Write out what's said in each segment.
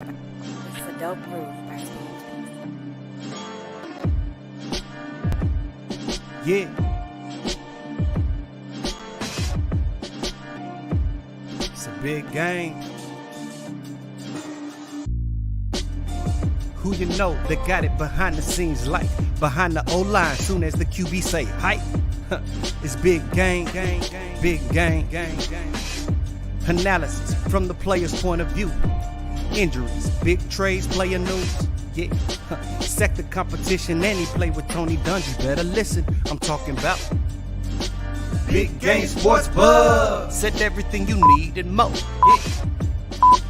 It's a dope groove by Steve. Yeah. It's a big game. Who you know that got it behind the scenes like behind the O-line soon as the QB say hype? It's big game, big game. Analysis from the player's point of view. Injuries, big trades, player news. Yeah, sector competition, and he play with Tony Dungy. Better listen, I'm talking about Big Game Sports Buzz. Said everything you need and more. Yeah.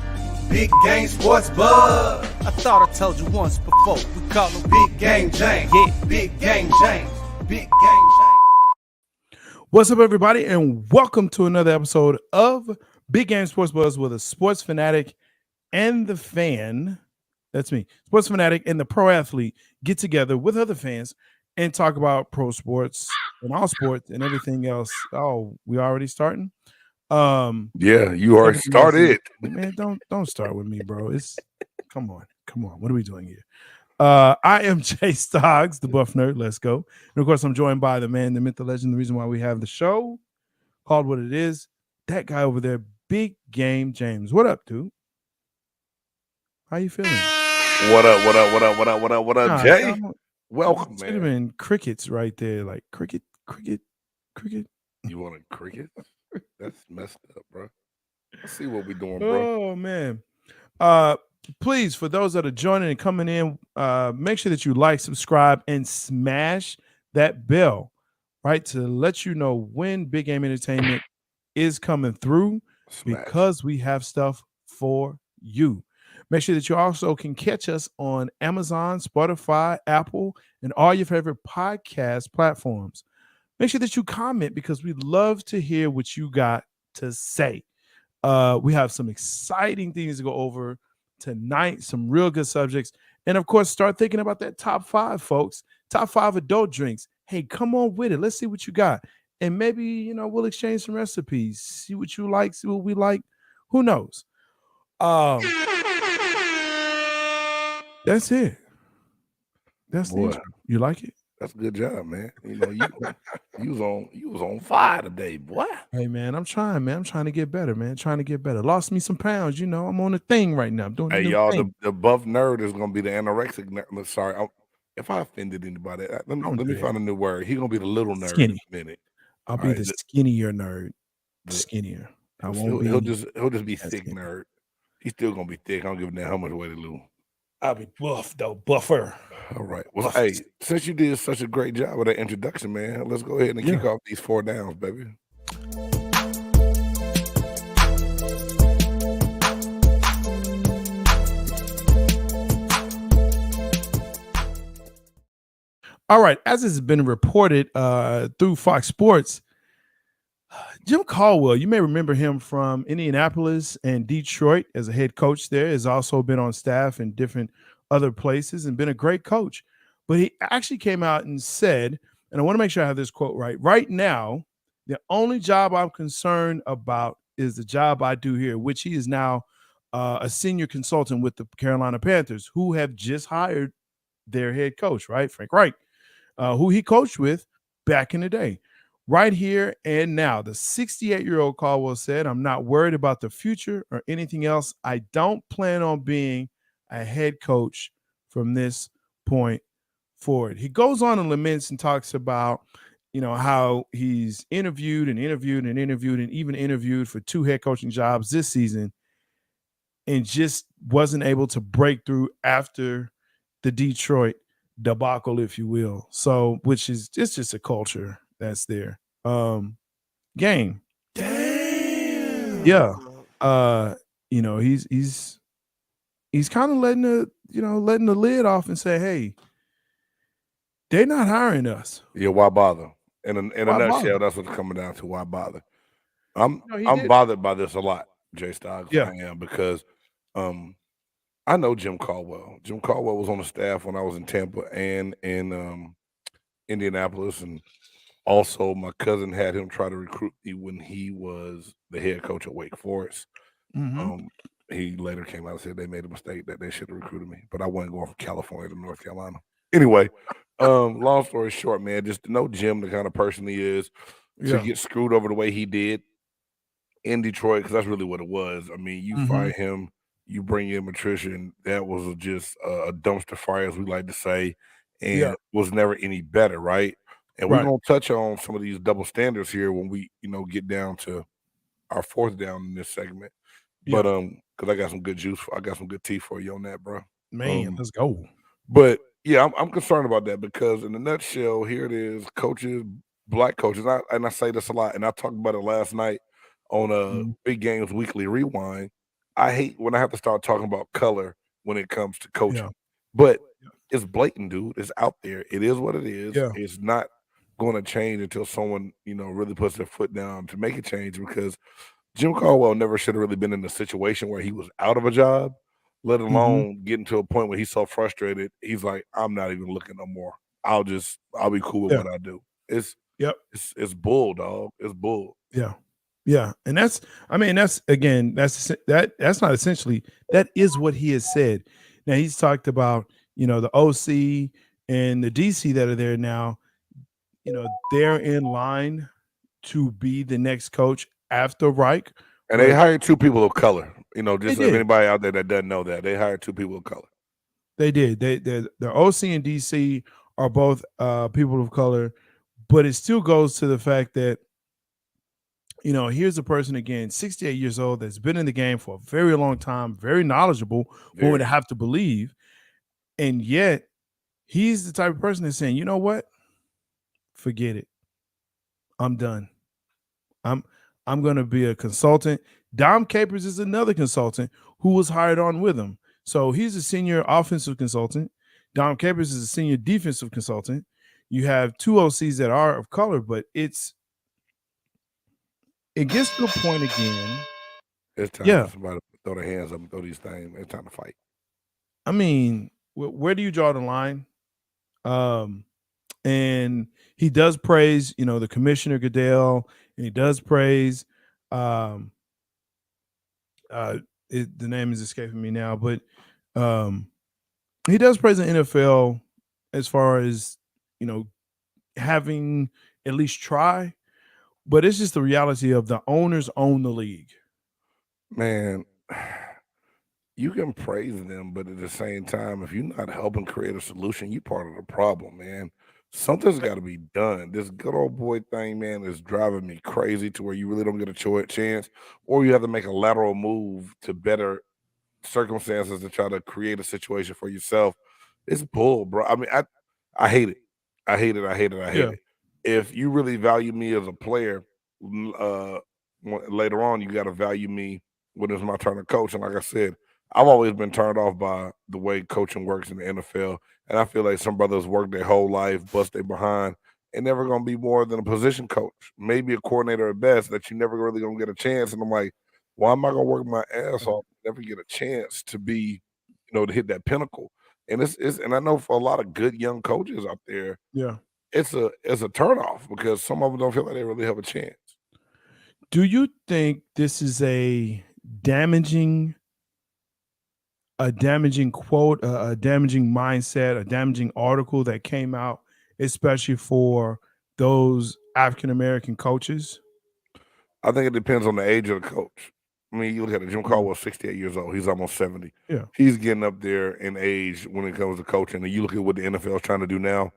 Big Game Sports Buzz. I thought I told you once before. We call him Big Game James. Yeah, Big Game James. Big Game James. What's up, everybody, and welcome to another episode of Big Game Sports Buzz with a sports fanatic and the fan. That's me, sports fanatic and the pro athlete get together with other fans and talk about pro sports and all sports and everything else. Oh, we already starting? Yeah, you already started. Man, don't start with me, bro. It's come on. What are we doing here? I am Jay Stoggs, the Buff Nerd. Let's go. And of course, I'm joined by the man, the myth, the legend, the reason why we have the show called what it is. That guy over there, Big Game James. What up, dude? How you feeling? What up, Jay? Welcome, man. Should have been crickets right there, like cricket. You want a cricket? That's messed up, bro. Let's see what we're doing, bro. Oh man. Please, for those that are joining and coming in, make sure that you like, subscribe, and smash that bell, right, to let you know when Big Game Entertainment is coming through, because we have stuff for you. Make sure that you also can catch us on Amazon, Spotify, Apple, and all your favorite podcast platforms. Make sure that you comment because we love to hear what you got to say. We have some exciting things to go over tonight, some real good subjects. And of course, start thinking about that top 5, folks. Top 5 adult drinks. Hey, come on with it. Let's see what you got. And maybe, we'll exchange some recipes. See what you like, see what we like. Who knows? That's it. That's the intro. You like it? That's a good job, man. You was on fire today, boy. Hey, man, I'm trying, man. I'm trying to get better, man. Trying to get better. Lost me some pounds, I'm on a thing right now. I'm doing hey, y'all, the buff nerd is going to be the anorexic nerd. Sorry, if I offended anybody, let me find a new word. He's going to be the little nerd in a minute. I'll be the skinnier nerd. Skinnier. He'll just be thick nerd. He's still going to be thick. I don't give a damn how much weight he lose. I'll be buff, though. Buffer. All right. Well, hey, since you did such a great job with that introduction, man, let's go ahead and kick off these 4 downs, baby. All right. As has been reported through Fox Sports, Jim Caldwell, you may remember him from Indianapolis and Detroit as a head coach there, has also been on staff in different other places and been a great coach. But he actually came out and said, and I want to make sure I have this quote right now, the only job I'm concerned about is the job I do here, which he is now a senior consultant with the Carolina Panthers, who have just hired their head coach, right? Frank Reich, who he coached with back in the day. Right here and now, the 68-year-old Caldwell said, I'm not worried about the future or anything else. I don't plan on being a head coach from this point forward. He goes on and laments and talks about, how he's interviewed and even interviewed for 2 head coaching jobs this season and just wasn't able to break through after the Detroit debacle, if you will. So, it's just a culture that's there. Game. Damn. Yeah. He's kind of letting the lid off and say, hey, they're not hiring us. Yeah, why bother? In a nutshell, that's what's coming down to. Why bother? I'm bothered by this a lot, Jay Stoggs. Yeah. I am, because I know Jim Caldwell. Jim Caldwell was on the staff when I was in Tampa and in Indianapolis, and also my cousin had him try to recruit me when he was the head coach at Wake Forest. Mm-hmm. he later came out and said they made a mistake, that they should have recruited me, but I wasn't going from California to North Carolina. Anyway, long story short, man, just to know Jim, the kind of person he is, to get screwed over the way he did in Detroit, because that's really what it was. I mean, you fire him, you bring in Patricia, and that was just a dumpster fire, as we like to say, and was never any better, right? And we're gonna touch on some of these double standards here when we, get down to our fourth down in this segment. But because I got some good juice, I got some good tea for you on that, bro. Man, let's go. But yeah, I'm concerned about that because in a nutshell, here it is: coaches, black coaches, and I say this a lot, and I talked about it last night on Big Games Weekly Rewind. I hate when I have to start talking about color when it comes to coaching, but it's blatant, dude. It's out there. It is what it is. It's not going to change until someone really puts their foot down to make a change, because Jim Caldwell never should have really been in a situation where he was out of a job, let alone getting to a point where he's so frustrated. He's like, I'm not even looking no more. I'll be cool with what I do. It's bull, dog. It's bull. Yeah. And that's not essentially, that is what he has said. Now he's talked about, the OC and the DC that are there now, they're in line to be the next coach after Reich. And they hired two people of color. Just if anybody out there that doesn't know that, they hired two people of color. They did. The OC and DC are both people of color, but it still goes to the fact that, here's a person, again, 68 years old, that's been in the game for a very long time, very knowledgeable, one would have to believe. And yet he's the type of person that's saying, you know what? Forget it. I'm done. I'm going to be a consultant. Dom Capers is another consultant who was hired on with him. So he's a senior offensive consultant. Dom Capers is a senior defensive consultant. You have two OCs that are of color, but it gets to a point again. It's time for somebody to throw their hands up and throw these things. It's time to fight. I mean, where do you draw the line? And he does praise, the commissioner Goodell, and he does praise, the name is escaping me now, but he does praise the NFL as far as, having at least try, but it's just the reality of the owners own the league. Man, you can praise them, but at the same time, if you're not helping create a solution, you're part of the problem, man. Something's got to be done. This good old boy thing, man, is driving me crazy to where you really don't get a chance, or you have to make a lateral move to better circumstances to try to create a situation for yourself. It's bull, bro. I mean, I hate it. I hate it. If you really value me as a player, later on, you got to value me when it's my turn to coach. And like I said, I've always been turned off by the way coaching works in the NFL. And I feel like some brothers work their whole life, bust their behind, and never going to be more than a position coach, maybe a coordinator at best, that you never really going to get a chance. And I'm like, why am I going to work my ass off, never get a chance to be, to hit that pinnacle? And and I know for a lot of good young coaches out there, it's a turnoff because some of them don't feel like they really have a chance. Do you think this is a damaging quote, a damaging mindset, a damaging article that came out, especially for those African-American coaches? I think it depends on the age of the coach. I mean, you look at it, Jim Caldwell, 68 years old. He's almost 70. Yeah. He's getting up there in age when it comes to coaching. And you look at what the NFL is trying to do now.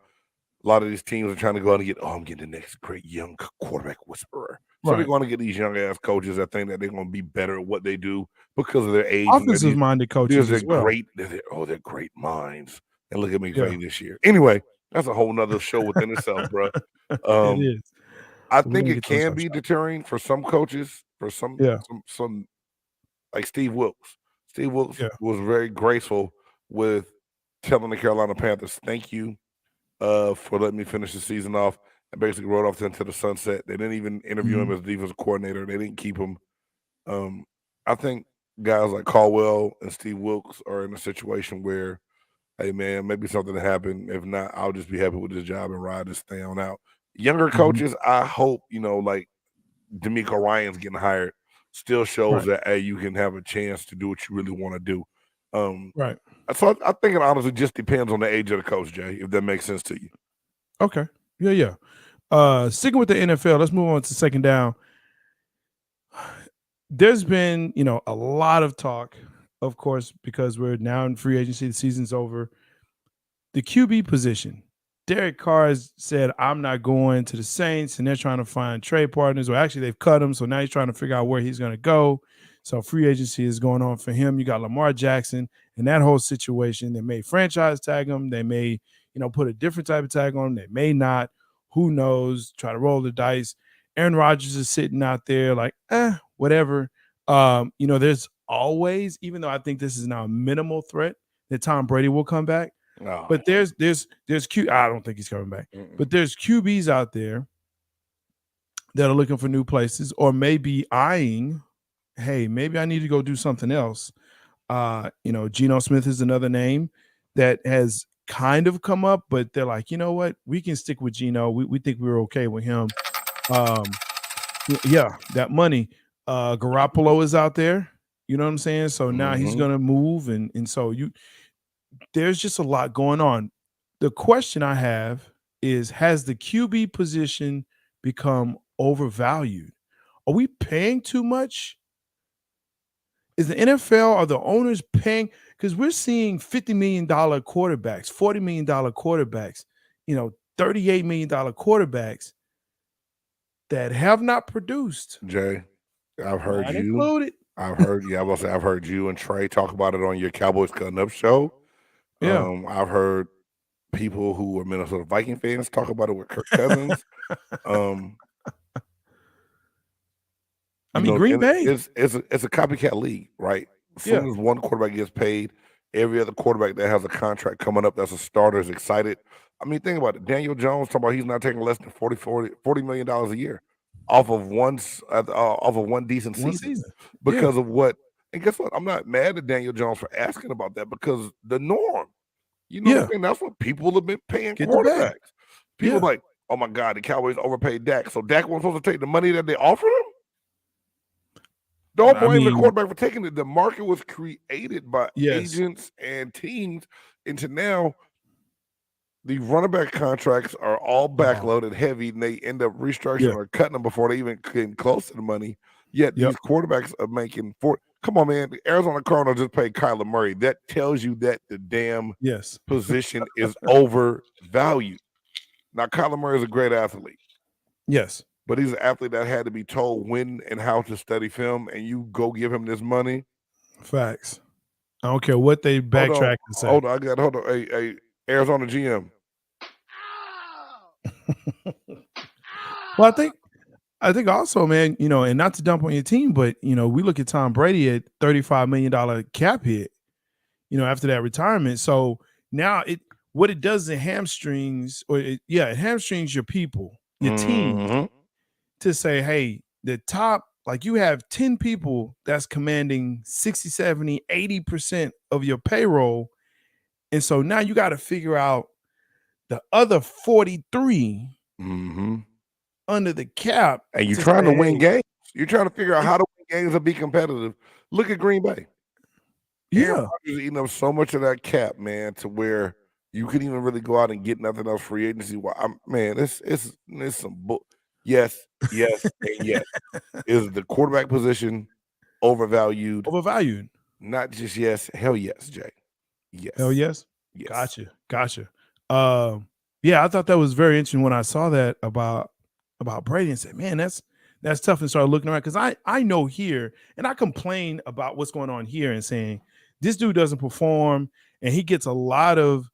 A lot of these teams are trying to go out and get, I'm getting the next great young quarterback whisperer. So they're going to get these young-ass coaches that think that they're going to be better at what they do because of their age. Offensive-minded coaches as well. They're great minds. And look at McVay this year. Anyway, that's a whole nother show within itself, bro. It is. I think it can be deterring for some coaches, for some like Steve Wilkes. Steve Wilkes was very graceful with telling the Carolina Panthers, thank you for letting me finish the season off, and basically rode off into the sunset. They didn't even interview him as defensive coordinator. They didn't keep him. I think guys like Caldwell and Steve Wilkes are in a situation where, hey, man, maybe something happened. If not, I'll just be happy with this job and ride this thing on out. Younger coaches, I hope, like DeMeco Ryans getting hired still shows Right. that hey, you can have a chance to do what you really want to do. Right. So I think it honestly just depends on the age of the coach, Jay, if that makes sense to you. Okay. Yeah. Sticking with the NFL, let's move on to second down. There's been, a lot of talk, of course, because we're now in free agency, the season's over. The QB position. Derek Carr has said, I'm not going to the Saints, and they're trying to find trade partners, or actually they've cut him, so now he's trying to figure out where he's going to go. So free agency is going on for him. You got Lamar Jackson and that whole situation. They may franchise tag him. They may, put a different type of tag on him. They may not. Who knows? Try to roll the dice. Aaron Rodgers is sitting out there like, whatever. There's always, even though I think this is now a minimal threat, that Tom Brady will come back. Oh. But there's I don't think he's coming back. But there's QBs out there that are looking for new places, or maybe eyeing, hey, maybe I need to go do something else. Geno Smith is another name that has kind of come up, but they're like, you know what, we can stick with Geno. We think we're okay with him. That money. Garoppolo is out there. You know what I'm saying? So now he's gonna move, and so there's just a lot going on. The question I have is, has the QB position become overvalued? Are we paying too much? Is the NFL, are the owners paying? Because we're seeing $50 million quarterbacks, $40 million quarterbacks, $38 million quarterbacks that have not produced. Jay, I've heard Mine you. included. I've heard you and Trey talk about it on your Cowboys Cutting Up show. Yeah. I've heard people who are Minnesota Viking fans talk about it with Kirk Cousins. Green Bay. It's a copycat league, right? As soon as one quarterback gets paid, every other quarterback that has a contract coming up that's a starter is excited. Think about it. Daniel Jones talking about he's not taking less than $40 million a year off of one decent season. Because of what. And guess what? I'm not mad at Daniel Jones for asking about that, because the norm, what I'm saying? That's what people have been paying quarterbacks. People are like, oh my God, the Cowboys overpaid Dak. So Dak wasn't supposed to take the money that they offered him? Don't blame the quarterback for taking it. The market was created by agents and teams into now the running back contracts are all backloaded heavy, and they end up restructuring or cutting them before they even get close to the money. Yet these quarterbacks are making come on, man. The Arizona Cardinals just paid Kyler Murray. That tells you that the damn position is overvalued. Now, Kyler Murray is a great athlete. Yes. But he's an athlete that had to be told when and how to study film, and you go give him this money. Facts. I don't care what they backtrack and say. Hold on. Hey, Arizona GM. Well, I think also, man, and not to dump on your team, but we look at Tom Brady at $35 million cap hit, after that retirement. So now what it does, it hamstrings, it hamstrings your people, your team, to say, hey, the top, like, you have 10 people that's commanding 60, 70, 80% of your payroll. And so now you got to figure out the other 43 under the cap. And you're trying to win games. You're trying to figure out how to win games and be competitive. Look at Green Bay. Aaron Rodgers is eating up so much of that cap, man, to where you couldn't even really go out and get nothing else free agency. It's some book. Yes, and yes. Is the quarterback position overvalued? Overvalued. Not just yes. Hell yes, Jay. Yes. Hell yes. Gotcha. I thought that was very interesting when I saw that about Brady, and said, man, that's tough, and started looking around, because I know here, and I complain about what's going on here and saying this dude doesn't perform, and he gets a lot of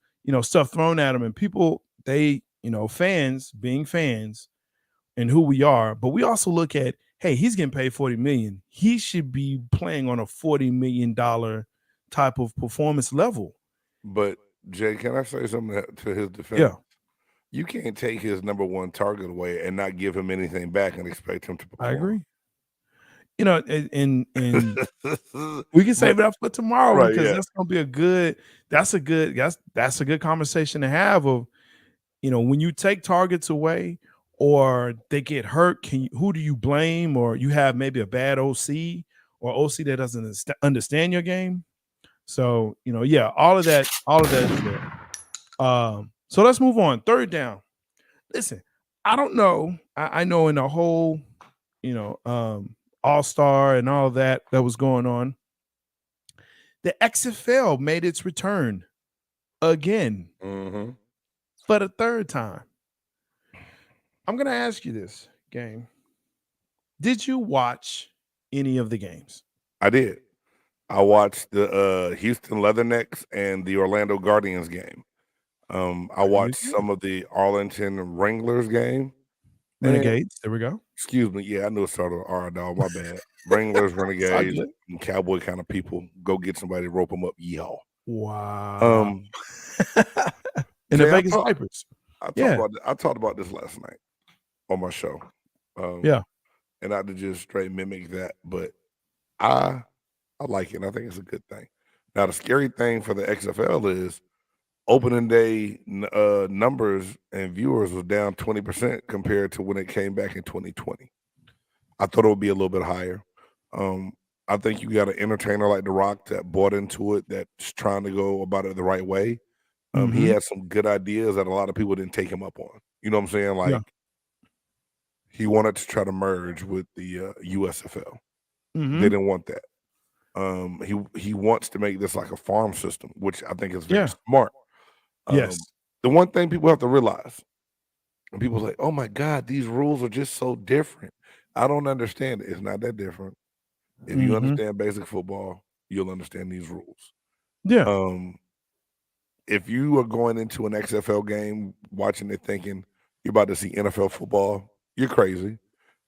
stuff thrown at him, and people, they fans being fans and who we are, but we also look at, hey, he's getting paid $40 million. He should be playing on a $40 million type of performance level. But Jay, can I say something to his defense? Yeah. You can't take his number one target away and not give him anything back and expect him to perform. I agree. And we can save it up for tomorrow, because that's gonna be a good conversation to have of, when you take targets away, or they get hurt, who do you blame? Or you have maybe a bad OC or OC that doesn't understand your game. So, yeah, all of that is there. So let's move on. Third down. Listen, I don't know. I know in the whole, all-star and all that was going on, the XFL made its return again for the third time. I'm going to ask you this, gang. Did you watch any of the games? I did. I watched the Houston Leathernecks and the Orlando Guardians game. I watched some of the Arlington Wranglers game. Renegades. There we go. Excuse me. Yeah, I knew it started with R, dog. My bad. Wranglers, Renegades, and Cowboy kind of people. Go get somebody, rope them up. Y'all. Wow. And the Vegas Vipers. I talked about this last night on my show. And I did just straight mimic that, but I like it. And I think it's a good thing. Now, the scary thing for the XFL is opening day numbers and viewers was down 20% compared to when it came back in 2020. I thought it would be a little bit higher. I think you got an entertainer like The Rock that bought into it, that's trying to go about it the right way. He had some good ideas that a lot of people didn't take him up on. You know what I'm saying? Like, he wanted to try to merge with the USFL. They didn't want that. He wants to make this like a farm system, which I think is very smart. Yes. The one thing people have to realize, and people say, "Oh my God, these rules are just so different." I don't understand it. It's not that different. If you understand basic football, you'll understand these rules. Yeah. If you are going into an XFL game, watching it thinking you're about to see NFL football, you're crazy.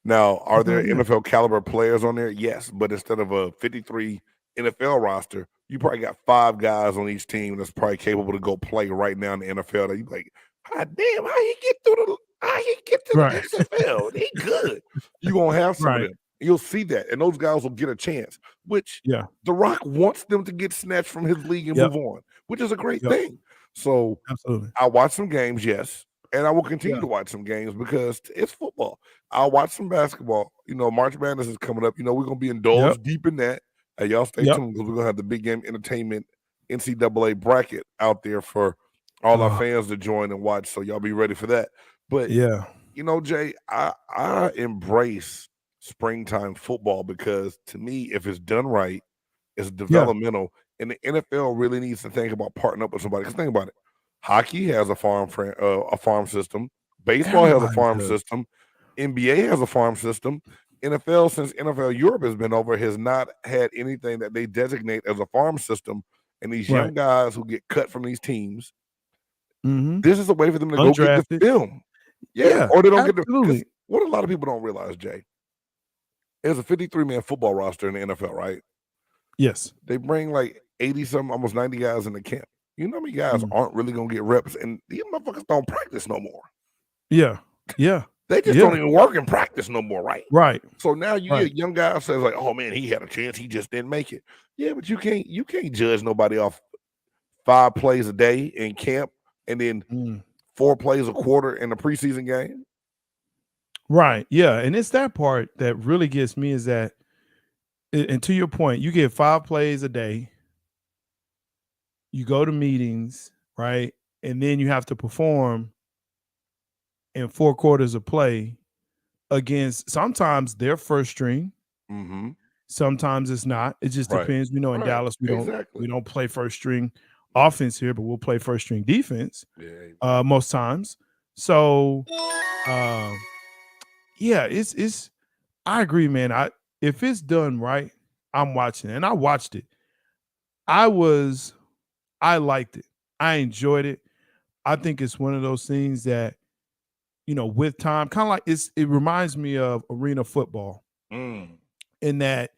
Now, are there NFL caliber players on there? Yes, but instead of a 53 NFL roster, you probably got 5 guys on each team that's probably capable to go play right now in the NFL. That you like, God damn, how he get to the XFL? They good. You're gonna have some of them. You'll see that, and those guys will get a chance. Which The Rock wants them to get snatched from his league and move on, which is a great thing. So absolutely, I watch some games, yes. And I will continue to watch some games because it's football. I'll watch some basketball. March Madness is coming up. We're going to be indulged deep in that. And y'all stay tuned because we're going to have the Big Game Entertainment NCAA bracket out there for all our fans to join and watch. So y'all be ready for that. But, Jay, I embrace springtime football because to me, if it's done right, it's developmental. And the NFL really needs to think about partnering up with somebody. Because think about it. Hockey has a farm system. Baseball has a farm system. NBA has a farm system. NFL, since NFL Europe has been over, has not had anything that they designate as a farm system. And these young guys who get cut from these teams, this is a way for them to go get the film. Or they don't get the. What a lot of people don't realize, Jay, there's a 53-man football roster in the NFL, right? Yes. They bring like 80-something, almost 90 guys in the camp. You know how many guys aren't really going to get reps, and these motherfuckers don't practice no more. Yeah. They just don't even work and practice no more, right? Right. So now you get a young guy says like, "Oh man, he had a chance, he just didn't make it." Yeah, but you can't judge nobody off 5 plays a day in camp and then 4 plays a quarter in a preseason game. Right. Yeah, and it's that part that really gets me is that, and to your point, you get 5 plays a day. You go to meetings, right? And then you have to perform in 4 quarters of play against sometimes their first string. Sometimes it's not. It just depends. We know in Dallas we don't play first string offense here, but we'll play first string defense most times. So it's I agree, man. If it's done right, I'm watching it. And I watched it. I liked it. I enjoyed it. I think it's one of those things that, with time, kind of like it reminds me of arena football in that,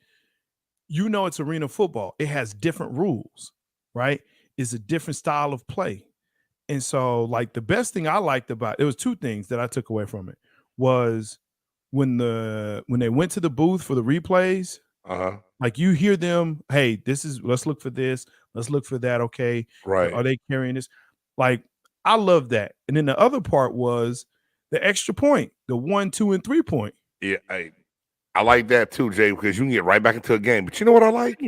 it's arena football. It has different rules, right? It's a different style of play. And so like the best thing I liked about it was 2 things that I took away from it was when they went to the booth for the replays, like you hear them, hey, let's look for this. Let's look for that. Okay. Right. Are they carrying this? Like, I love that. And then the other part was the extra point, the 1, 2, and 3 point. Yeah, I like that too, Jay, because you can get right back into a game. But you know what I like?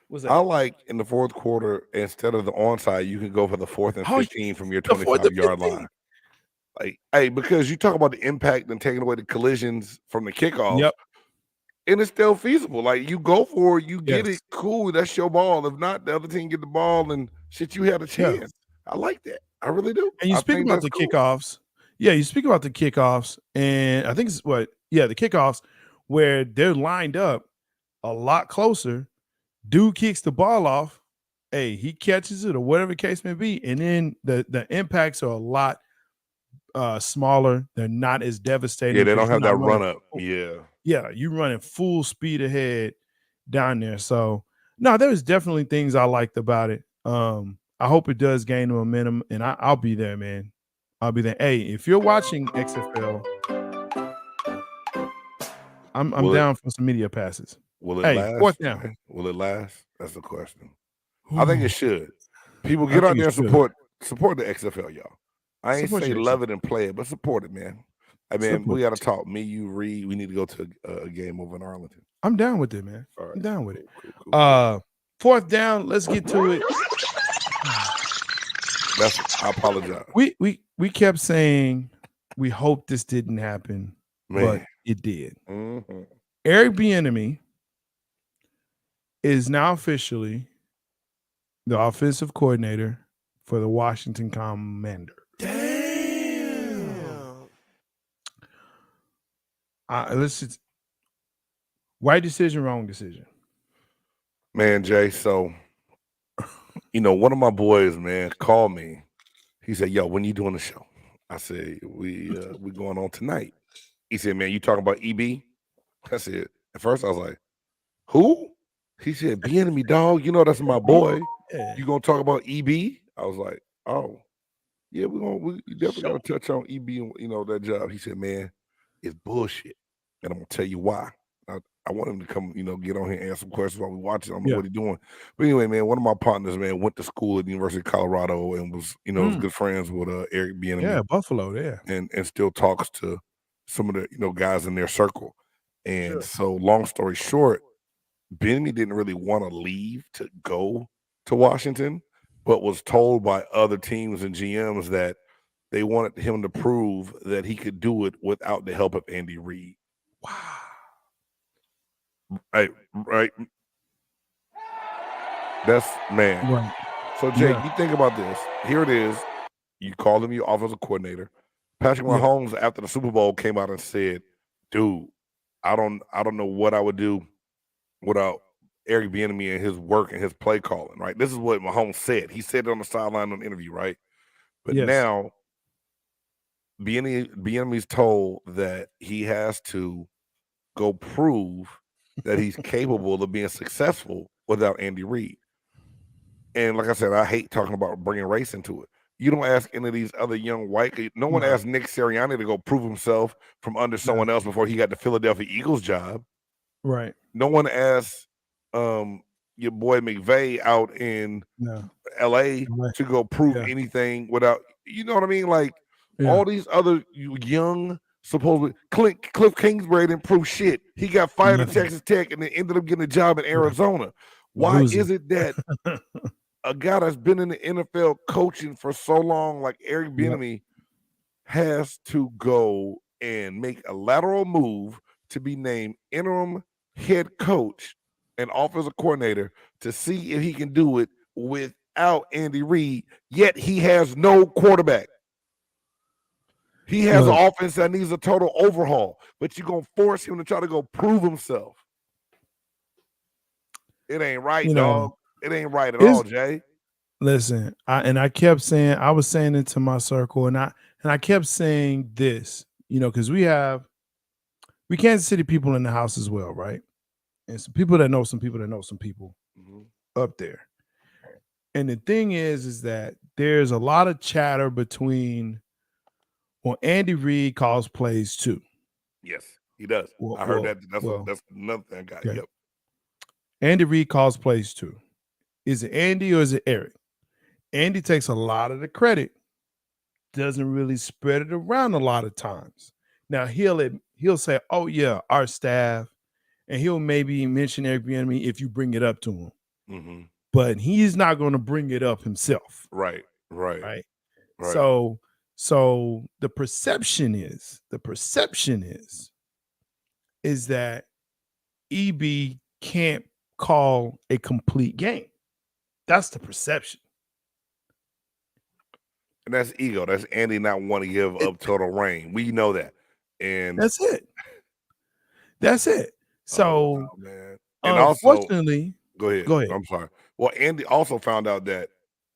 What's I like in the fourth quarter, instead of the onside, you can go for the 4th and 15 from your the 4th and 25-yard 15. line. Like, hey, because you talk about the impact and taking away the collisions from the kickoff, Yep. and it's still feasible. Like, you go for it, you get Yes. it, cool, that's your ball. If not, the other team get the ball and shit, you had a Yeah. chance. I like that. I really do. And you I speak think about that's the cool. kickoffs. Yeah, you speak about the kickoffs, and I think it's the kickoffs where they're lined up a lot closer. Dude kicks the ball off. Hey, he catches it or whatever the case may be, and then the impacts are a lot smaller. They're not as devastating. Yeah, they don't because you're have that not running run up. Yeah. Yeah, you're running full speed ahead down there. So no, there's definitely things I liked about it. I hope it does gain momentum, and I'll be there, man. I'll be there. Hey, if you're watching XFL, I'm Will it down for some media passes. will it Hey, fourth last? down. Jay? Will it last? That's the question. I think it should. People I get out think there it and should. support the XFL, y'all. I ain't Support say your love it and play it, but support it, man. I mean, Support we got to it. talk. Me, you, Reed. We need to go to a game over in Arlington. I'm down with it, man. All right, I'm down with it. cool. Fourth down. Let's get to it. I apologize, We kept saying we hope this didn't happen, but man. it did. Mhm. Eric Bieniemy is now officially the offensive coordinator for the Washington Commanders. Damn. Right decision, wrong decision. Man, Jay. So, one of my boys, man, called me. He said, "Yo, when you doing the show?" I said, "We going on tonight." He said, "Man, you talking about EB?" I said, at first I was like, "Who?" He said, "Bieniemy, dog. You know that's my boy. Yeah. You gonna talk about EB?" I was like, "Oh, yeah, we definitely gotta touch on EB and that job." He said, "Man, it's bullshit, and I'm gonna tell you why." I want him to come, get on here and answer some questions while we watch it. I don't know what he's doing. But anyway, man, one of my partners, man, went to school at the University of Colorado and was, was good friends with Eric Bieniemy. Yeah, Buffalo, yeah. And still talks to some of the, guys in their circle. And so long story short, Bieniemy didn't really want to leave to go to Washington, but was told by other teams and GMs that they wanted him to prove that he could do it without the help of Andy Reid. Wow. Right. That's man. Right. So Jake, you think about this. Here it is. You call him your offensive coordinator. Patrick Mahomes, after the Super Bowl, came out and said, "Dude, I don't know what I would do without Eric Bieniemy and his work and his play calling." Right. This is what Mahomes said. He said it on the sideline on the interview. Right. But now, Bieniemy's told that he has to go prove that he's capable of being successful without Andy Reid. And like I said, I hate talking about bringing race into it. You don't ask any of these other young white. No one asked Nick Sirianni to go prove himself from under someone else before he got the Philadelphia Eagles job. Right. No one asked your boy McVay out in LA to go prove anything without, you know what I mean? Like all these other young, supposedly Cliff Kingsbury didn't prove shit. He got fired at Texas Tech and then ended up getting a job in Arizona. Why is it that a guy that's been in the NFL coaching for so long, like Eric Bieniemy, has to go and make a lateral move to be named interim head coach and offensive coordinator to see if he can do it without Andy Reid, yet he has no quarterback. He has an offense that needs a total overhaul, but you're going to force him to try to go prove himself. It ain't right, dog. It ain't right at all, Jay. Listen, I kept saying, I was saying it to my circle, and I kept saying this, because we Kansas City people in the house as well, right? And some people that know some people that know some people up there. And the thing is that there's a lot of chatter between, Andy Reid calls plays too. Yes, he does. I heard that. That's another thing I got. Okay. Yep. Andy Reid calls plays too. Is it Andy or is it Eric? Andy takes a lot of the credit doesn't really spread it around a lot of times. Now he'll say, "Oh yeah, our staff," and he'll maybe mention Eric Bieniemy if you bring it up to him, Mm-hmm. but he's not going to bring it up himself, Right. right? Right. So the perception is that EB can't call a complete game. That's the perception. And that's ego. That's Andy not want to give up total reign. We know that. And That's it. So, wow, man. And also, unfortunately, go ahead. go ahead. I'm sorry. Well, Andy also found out that,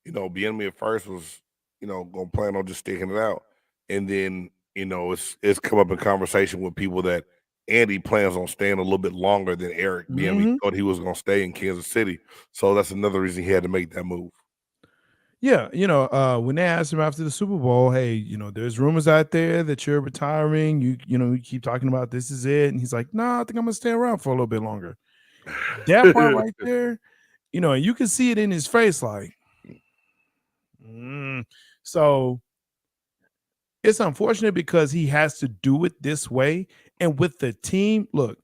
Bieniemy at first was, gonna plan on just sticking it out. And then, it's come up in conversation with people that Andy plans on staying a little bit longer than Eric Bieniemy thought he was gonna stay in Kansas City. So that's another reason he had to make that move. Yeah, when they asked him after the Super Bowl, hey, there's rumors out there that you're retiring. You keep talking about this is it, and he's like, no, I think I'm gonna stay around for a little bit longer. That part right there, and you can see it in his face, like, so it's unfortunate because he has to do it this way, and with the team, look,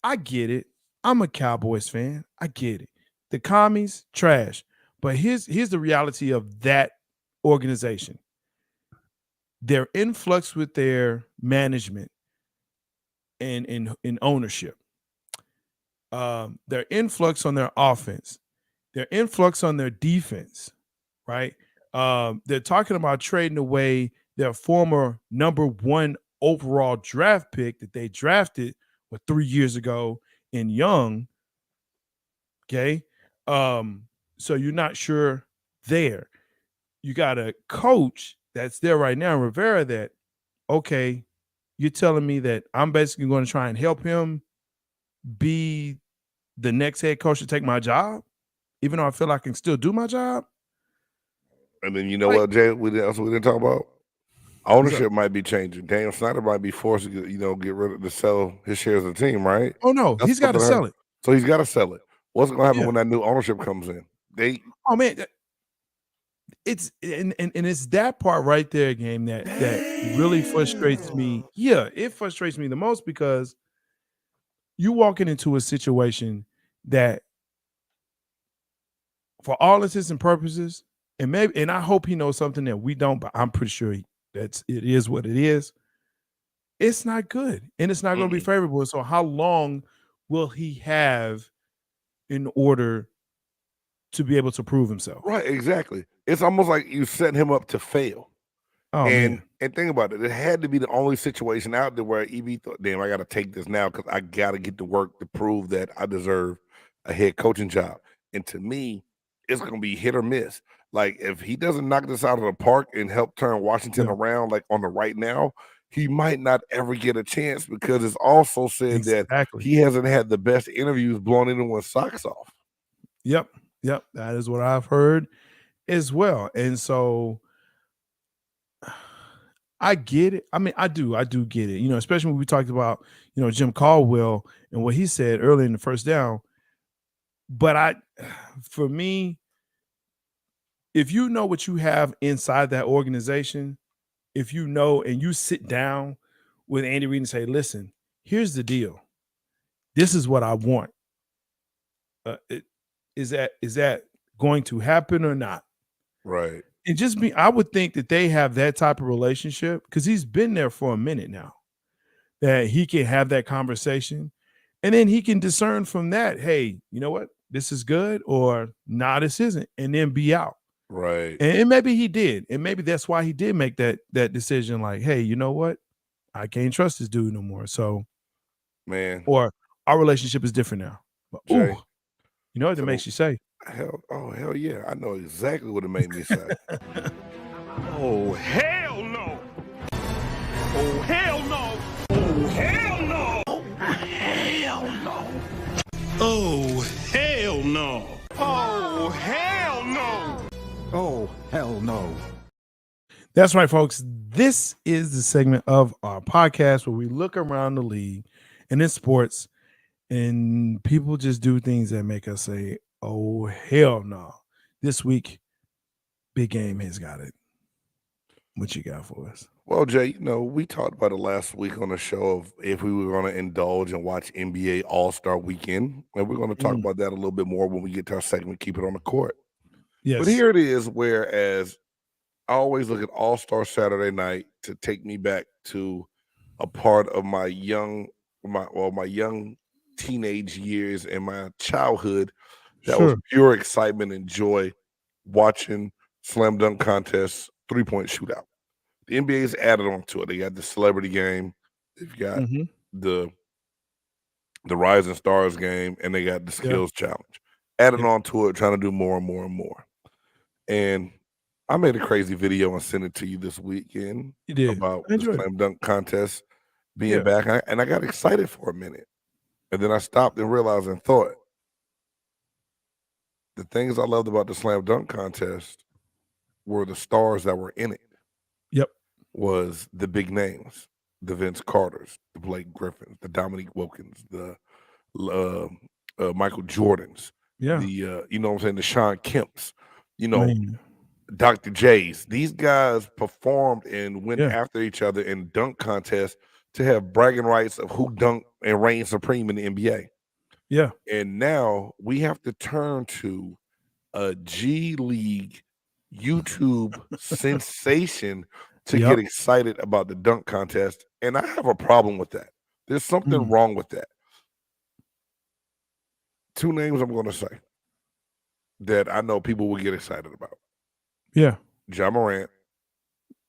I get it. I'm a Cowboys fan. I get it. The commies, trash. But here's the reality of that organization. They're in flux with their management and in ownership. They're in flux on their offense. They're in flux on their defense, right? They're talking about trading away their former number 1 overall draft pick that they drafted 3 years ago in Young. Okay. So you're not sure there. You got a coach that's there right now, Rivera, that, okay, you're telling me that I'm basically going to try and help him be the next head coach to take my job, even though I feel like I can still do my job. And then what, Jay, we didn't talk about? Ownership might be changing. Daniel Snyder might be forced to get rid of sell his shares of the team, right? Oh no, he's got to sell it. So he's got to sell it. What's going to happen when that new ownership comes in? Oh man, it's and it's that part right there, game that really frustrates me. Yeah, it frustrates me the most because you walking into a situation that, for all intents and purposes, and I hope he knows something that we don't, but I'm pretty sure it is what it is. It's not good, and it's not going to be favorable. So how long will he have in order to be able to prove himself? Right, exactly. It's almost like you set him up to fail. Oh, and man. think about it. It had to be the only situation out there where EB thought, damn, I got to take this now because I got to get to work to prove that I deserve a head coaching job. And to me, it's going to be hit or miss. Like, if he doesn't knock this out of the park and help turn Washington around, like on the right now, he might not ever get a chance, because it's also said that he hasn't had the best interviews blowing anyone's socks off. Yep. That is what I've heard as well. And so I get it. I mean, I do get it, especially when we talked about, Jim Caldwell and what he said early in the first down. But for me, if you know what you have inside that organization, if you know, and you sit down with Andy Reid and say, listen, here's the deal. This is what I want. Is that going to happen or not? Right. And I would think that they have that type of relationship, because he's been there for a minute now, that he can have that conversation, and then he can discern from that, hey, you know what? This is good, or nah, this isn't, and then be out. Right. And maybe he did. And maybe that's why he did make that decision, like, hey, you know what? I can't trust this dude no more. So, man, or our relationship is different now. But, Jay, you know what it makes you say? Hell yeah. I know exactly what it made me say. Oh, hell no. Oh, hell no. Oh, hell no. Oh, hell no. Oh, hell no. Oh, hell no. Oh, hell no. That's right, folks. This is the segment of our podcast where we look around the league and in sports, and people just do things that make us say, oh, hell no. This week, Big Game has got it. What you got for us? Well, Jay, we talked about it last week on the show of if we were going to indulge and watch NBA All-Star Weekend, and we're going to talk about that a little bit more when we get to our segment, Keep It on the Court. Yes. But here it is, whereas I always look at All-Star Saturday night to take me back to a part of my young teenage years and my childhood that was pure excitement and joy watching slam dunk contests, 3-point shootout. The NBA's added on to it. They got the celebrity game, they've got the Rising Stars game, and they got the skills challenge. Added on to it, trying to do more and more and more. And I made a crazy video and sent it to you this weekend about the slam dunk contest being back. And I got excited for a minute. And then I stopped and realized and thought, the things I loved about the slam dunk contest were the stars that were in it. Yep. Was the big names, the Vince Carters, the Blake Griffins, the Dominique Wilkins, the Michael Jordans, the you know what I'm saying, the Sean Kemps, Dr. J's. These guys performed and went after each other in dunk contests to have bragging rights of who dunked and reigned supreme in the NBA. Yeah. And now we have to turn to a G League YouTube sensation to get excited about the dunk contest. And I have a problem with that. There's something wrong with that. Two names I'm going to say that I know people will get excited about. Yeah. Ja Morant,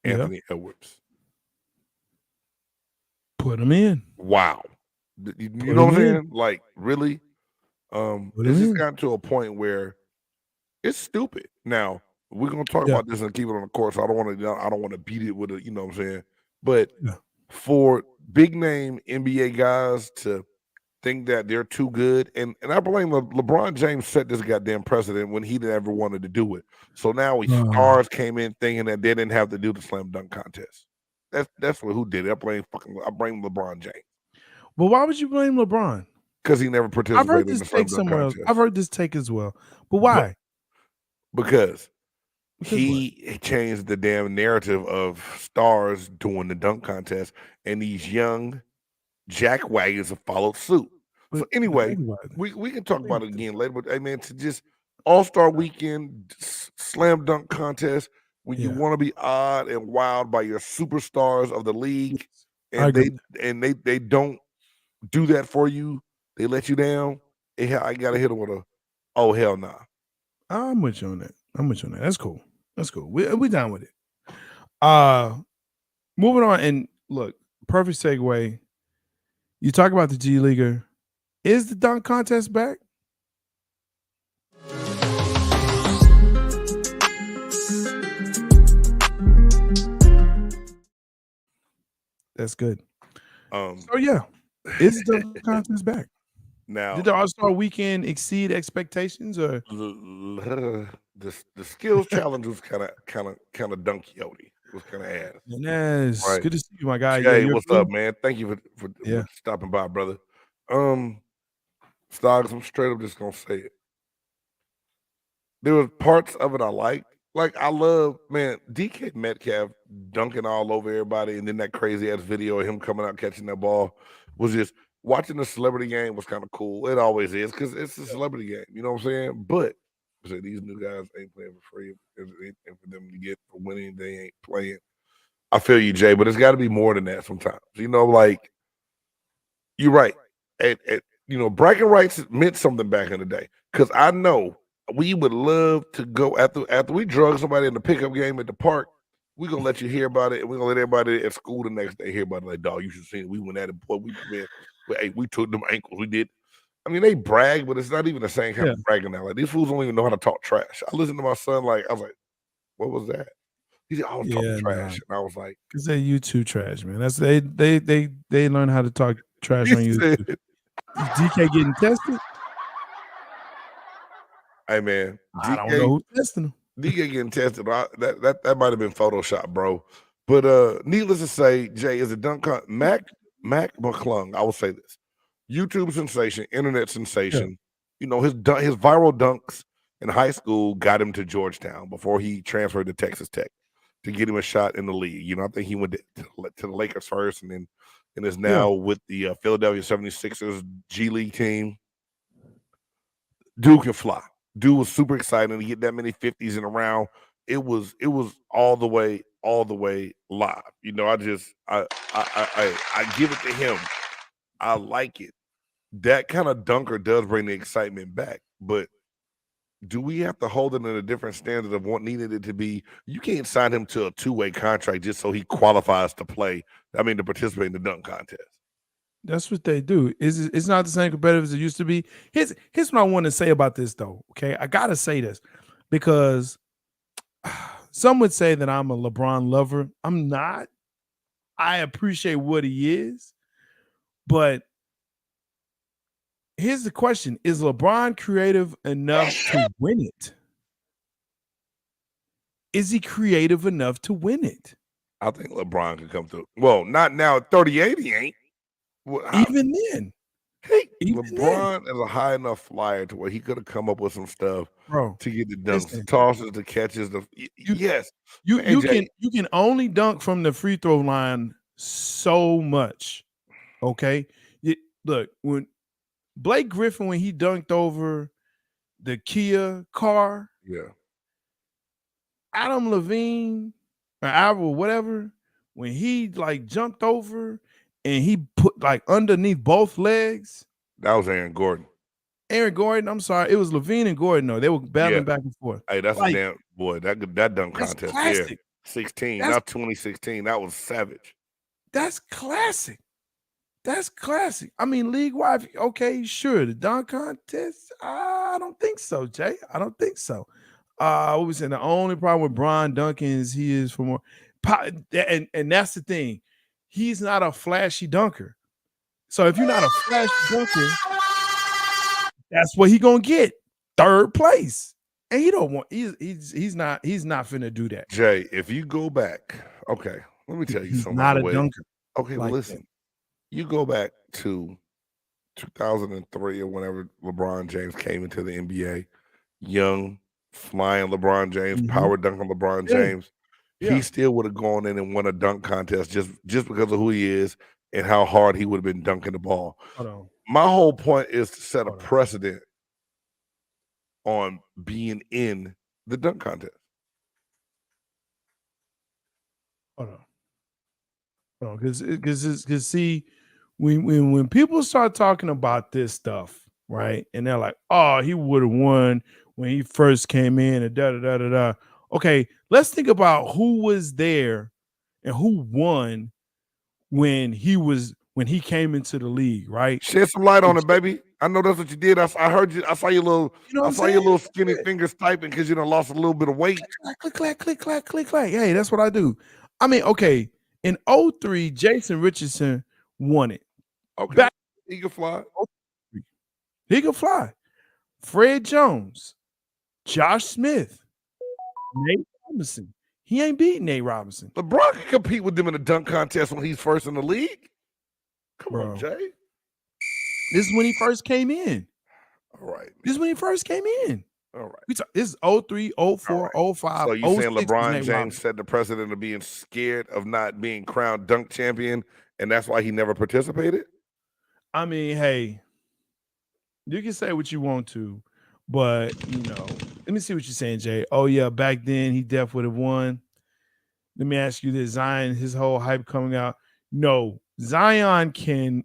Anthony Edwards. Put them in. Wow. You know what I'm saying? Like, really? It's just gotten to a point where it's stupid. Now, we're gonna talk about this and keep it on the court. So I don't want to beat it with a, you know what I'm saying. But for big name NBA guys to think that they're too good, and I blame LeBron James set this goddamn precedent when he never wanted to do it. So now stars came in thinking that they didn't have to do the slam dunk contest. That's who did it. I blame LeBron James. Well, why would you blame LeBron? Because he never participated. I've heard in this the slam take dunk somewhere contest. else. I've heard this take as well. But why? Because he changed the damn narrative of stars doing the dunk contest, and these young jackwagons have followed suit. So anyway, we can talk about it again later. But hey, man, to just All-Star Weekend slam dunk contest when you want to be odd and wild by your superstars of the league, and they don't do that for you. They let you down. I gotta hit them with a oh hell nah. I'm with you on that. That's cool. We down with it. Moving on, and look, perfect segue. You talk about the G Leaguer. Is the dunk contest back? That's good. So yeah, is the dunk contest back? Now, did the All-Star Weekend exceed expectations, or the skills challenge was kind of donkey-oty. It was kind of ass. Yes, right. Good to see you, my guy. Hey, what's up, man? Thank you for stopping by, brother. Stoggs, I'm straight up just gonna say it. There was parts of it I liked. Like I love, man, DK Metcalf dunking all over everybody, and then that crazy ass video of him coming out catching that ball was just watching the celebrity game was kind of cool. It always is because it's a celebrity game. You know what I'm saying? But these new guys ain't playing for free, and for them to get for winning, they ain't playing. I feel you, Jay, but it's got to be more than that sometimes. Like you're right. Bragging rights meant something back in the day because I know we would love to go after we drug somebody in the pickup game at the park. We're gonna let you hear about it, and we're gonna let everybody at school the next day hear about it. Like, dog, you should see it. We went at it, boy. We took them ankles. We did. I mean, they brag, but it's not even the same kind of bragging now. Like these fools don't even know how to talk trash. I listened to my son. Like I was like, "What was that?" He said, "I was talking trash," and I was like, "Because they YouTube trash, man. That's they learn how to talk trash on YouTube." Is DK getting tested? Hey man, I don't know who's testing him. DK getting tested. That might have been Photoshop, bro. But needless to say, Jay is a dunk. Mac McClung. I will say this: YouTube sensation, internet sensation. Yeah. His viral dunks in high school got him to Georgetown before he transferred to Texas Tech. to get him a shot in the league. You know, I think he went to the Lakers first and is now with the Philadelphia 76ers G League team. Dude can fly. Dude was super exciting to get that many 50s in a round. It was all the way live. You know, I give it to him. I like it. That kind of dunker does bring the excitement back, but do we have to hold it in a different standard of what needed it to be? You can't sign him to a two-way contract just so he qualifies to participate in the dunk contest. That's what they do. It's not the same competitive as it used to be. Here's what I want to say about this, though. Okay, I gotta say this because some would say that I'm a LeBron lover. I'm not. I appreciate what he is, but here's the question: is LeBron creative enough to win it? Is he creative enough to win it? I think LeBron can come through. Well, not now at 38, he ain't. Even then. LeBron is a high enough flyer to where he could have come up with some stuff, bro, to get the dunks, the tosses, the catches. You can only dunk from the free throw line so much. Okay, look, when Blake Griffin, when he dunked over the Kia car, Adam Levine or Alva, whatever, when he like jumped over and he put like underneath both legs. That was Aaron Gordon. I'm sorry. It was Levine and Gordon, though. They were battling back and forth. Hey, that's a damn boy. That dunk contest there. 16. Now 2016. That was savage. That's classic. That's classic. I mean, league-wide, okay, sure. The dunk contest, I don't think so, Jay. I don't think so. What was saying? The only problem with Bron Duncan is he is for more. And that's the thing. He's not a flashy dunker. So if you're not a flashy dunker, that's what he gonna get. Third place. And he don't want he's not finna do that. Jay, if you go back, okay, let me tell you something. Not a dunker. Okay, well, listen. You go back to 2003 or whenever LeBron James came into the NBA, young, flying LeBron James, power dunking LeBron James. He still would have gone in and won a dunk contest just because of who he is and how hard he would have been dunking the ball. Hold on. My whole point is to set a precedent on being in the dunk contest. Hold on. Because see, when people start talking about this stuff, right, and they're like, oh, he would have won when he first came in and da-da-da-da-da. Okay, let's think about who was there and who won when he came into the league, right? Shed some light on it, baby. I know that's what you did. I heard you. I saw your little. I saw your little skinny fingers typing because you done lost a little bit of weight. Click, clack, click, clack, click, clack. Hey, that's what I do. I mean, okay. In 2003, Jason Richardson won it. Okay, he can fly. He can fly. Fred Jones, Josh Smith, Nate Robinson. He ain't beating Nate Robinson. LeBron can compete with them in a dunk contest when he's first in the league. Come on, Jay. This is when he first came in. All right. This is when he first came in. All right. This is 03, 04, 05. So you saying LeBron James set the precedent of being scared of not being crowned dunk champion, and that's why he never participated? I mean, hey, you can say what you want to, but, let me see what you're saying, Jay. Oh, yeah, back then he definitely would have won. Let me ask you this. Zion, his whole hype coming out. No, Zion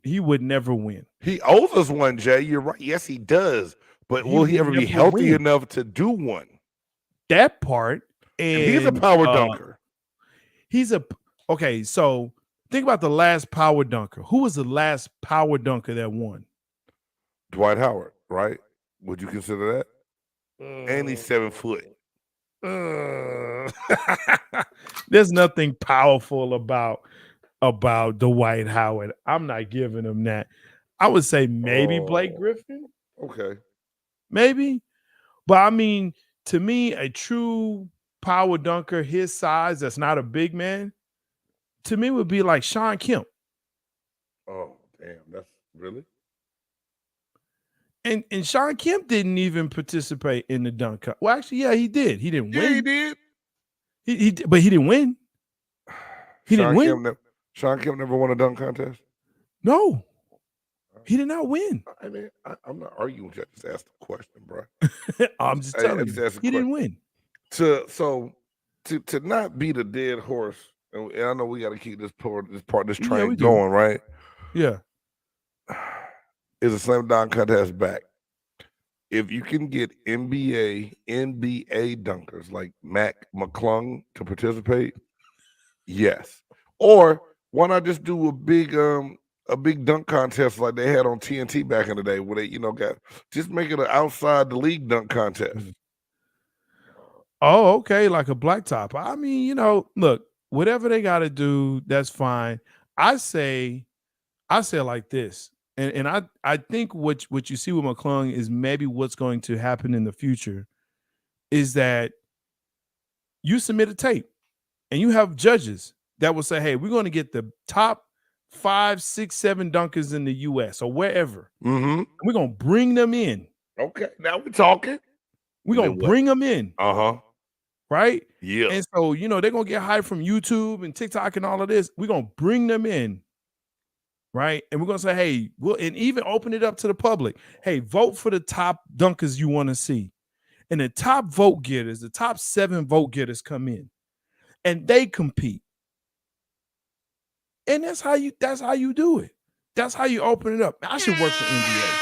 he would never win. He owes us one, Jay. You're right. Yes, he does. But will he ever be healthy enough to do one? That part. And he's a power dunker. Okay, so think about the last power dunker. Who was the last power dunker that won? Dwight Howard, right? Would you consider that? And he's 7 foot. There's nothing powerful about Dwight Howard. I'm not giving him that. I would say maybe Blake Griffin. Okay. Maybe. But I mean, to me, a true power dunker his size that's not a big man, to me would be like Sean Kemp. Oh, damn. That's really? And Sean Kemp didn't even participate in the dunk. Well, actually, yeah, he did. He didn't win. Yeah, he did. But he didn't win. He didn't win. Sean Kemp never won a dunk contest. No, he did not win. I mean, I'm not arguing with you. I just asked the question, bro. I'm just telling you, he didn't win. To not beat a dead horse, and I know we got to keep this train we do. going, right? Yeah. Is a slam dunk contest back? If you can get NBA dunkers like Mac McClung to participate, yes. Or why not just do a big dunk contest like they had on TNT back in the day, where they just make it an outside the league dunk contest. Oh, okay, like a blacktop. I mean, look, whatever they got to do, that's fine. I say like this, and I think what you see with McClung is maybe what's going to happen in the future is that you submit a tape and you have judges that will say, hey, we're going to get the top 5, 6, 7 dunkers in the U.S. or wherever. Mm-hmm. We're going to bring them in. Okay, now we're talking. We're going to bring them in. Uh-huh. Right? Yeah. And so, they're going to get hyped from YouTube and TikTok and all of this. We're going to bring them in. Right? And we're going to say, hey, and even open it up to the public. Hey, vote for the top dunkers you want to see. And the top vote getters, the top 7 vote getters come in. And they compete. And that's how you do it. That's how you open it up. I should work for NBA.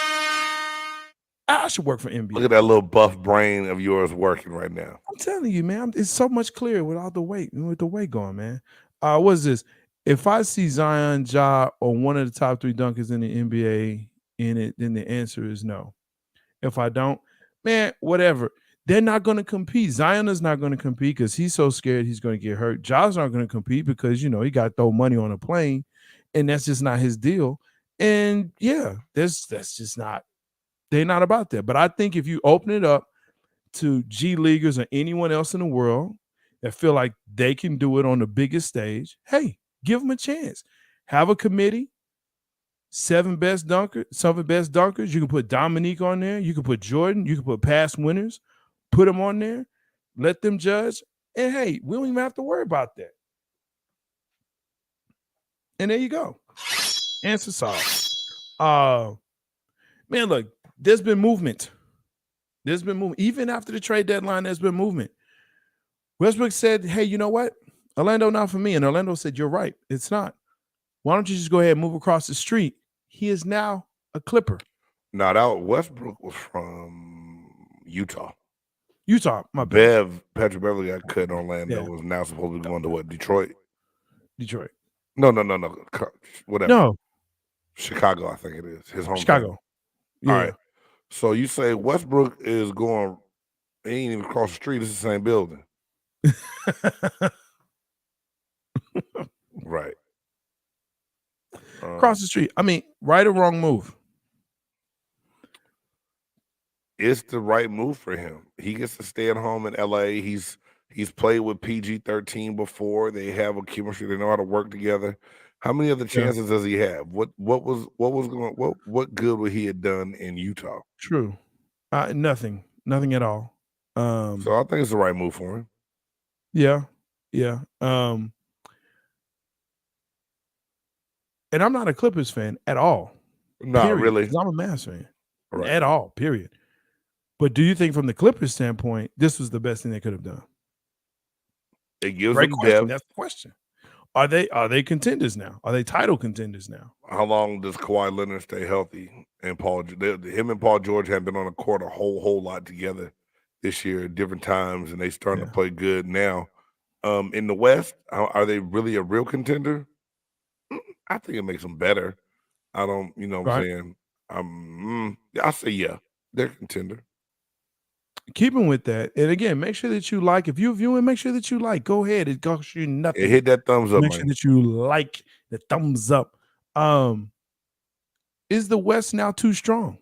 I should work for NBA. Look at that little buff brain of yours working right now. I'm telling you, man, it's so much clearer without the weight, with the weight going, man. What is this? If I see Zion, Ja, or one of the top 3 dunkers in the NBA in it, then the answer is no. If I don't, man, whatever. They're not going to compete. Zion is not going to compete because he's so scared he's going to get hurt. Ja's not going to compete because, he got to throw money on a plane, and that's just not his deal. And, yeah, that's just not. They're not about that. But I think if you open it up to G Leaguers or anyone else in the world that feel like they can do it on the biggest stage, hey, give them a chance. Have a committee, 7 best dunkers. You can put Dominique on there. You can put Jordan. You can put past winners. Put them on there. Let them judge. And, hey, we don't even have to worry about that. And there you go. Answer solved. Man, look, there's been movement. Even after the trade deadline, there's been movement. Westbrook said, hey, you know what? Orlando not for me. And Orlando said, you're right. It's not. Why don't you just go ahead and move across the street? He is now a Clipper. No, that Westbrook was from Utah. My bad. Patrick Beverly got cut in Orlando. Was now supposed to be going to what? Detroit. No. Whatever. No. Chicago, I think it is. His home. Chicago. Yeah. All right. So you say Westbrook is going, he ain't even across the street. It's the same building. Right. Across the street. I mean, right or wrong move? It's the right move for him. He gets to stay at home in LA. He's played with PG-13 before. They have a chemistry. They know how to work together. How many other chances does he have? What good would he have done in Utah? True. Nothing at all. So I think it's the right move for him. Yeah. And I'm not a Clippers fan at all. Not really. I'm a Mavs fan. Right. At all, period. But do you think from the Clippers standpoint, this was the best thing they could have done? It gives them depth. That's the question. Are they contenders now? Are they title contenders now? How long does Kawhi Leonard stay healthy? And him and Paul George have been on the court a whole lot together this year at different times, and they starting to play good now. In the West, are they really a real contender? I think it makes them better. I don't, what I'm saying? I say yeah, they're a contender. Keeping with that, and again, make sure that you like. If you're viewing, make sure that you like. Go ahead. It costs you nothing. Hit that thumbs up. Make sure that you like the thumbs up. Is the West now too strong?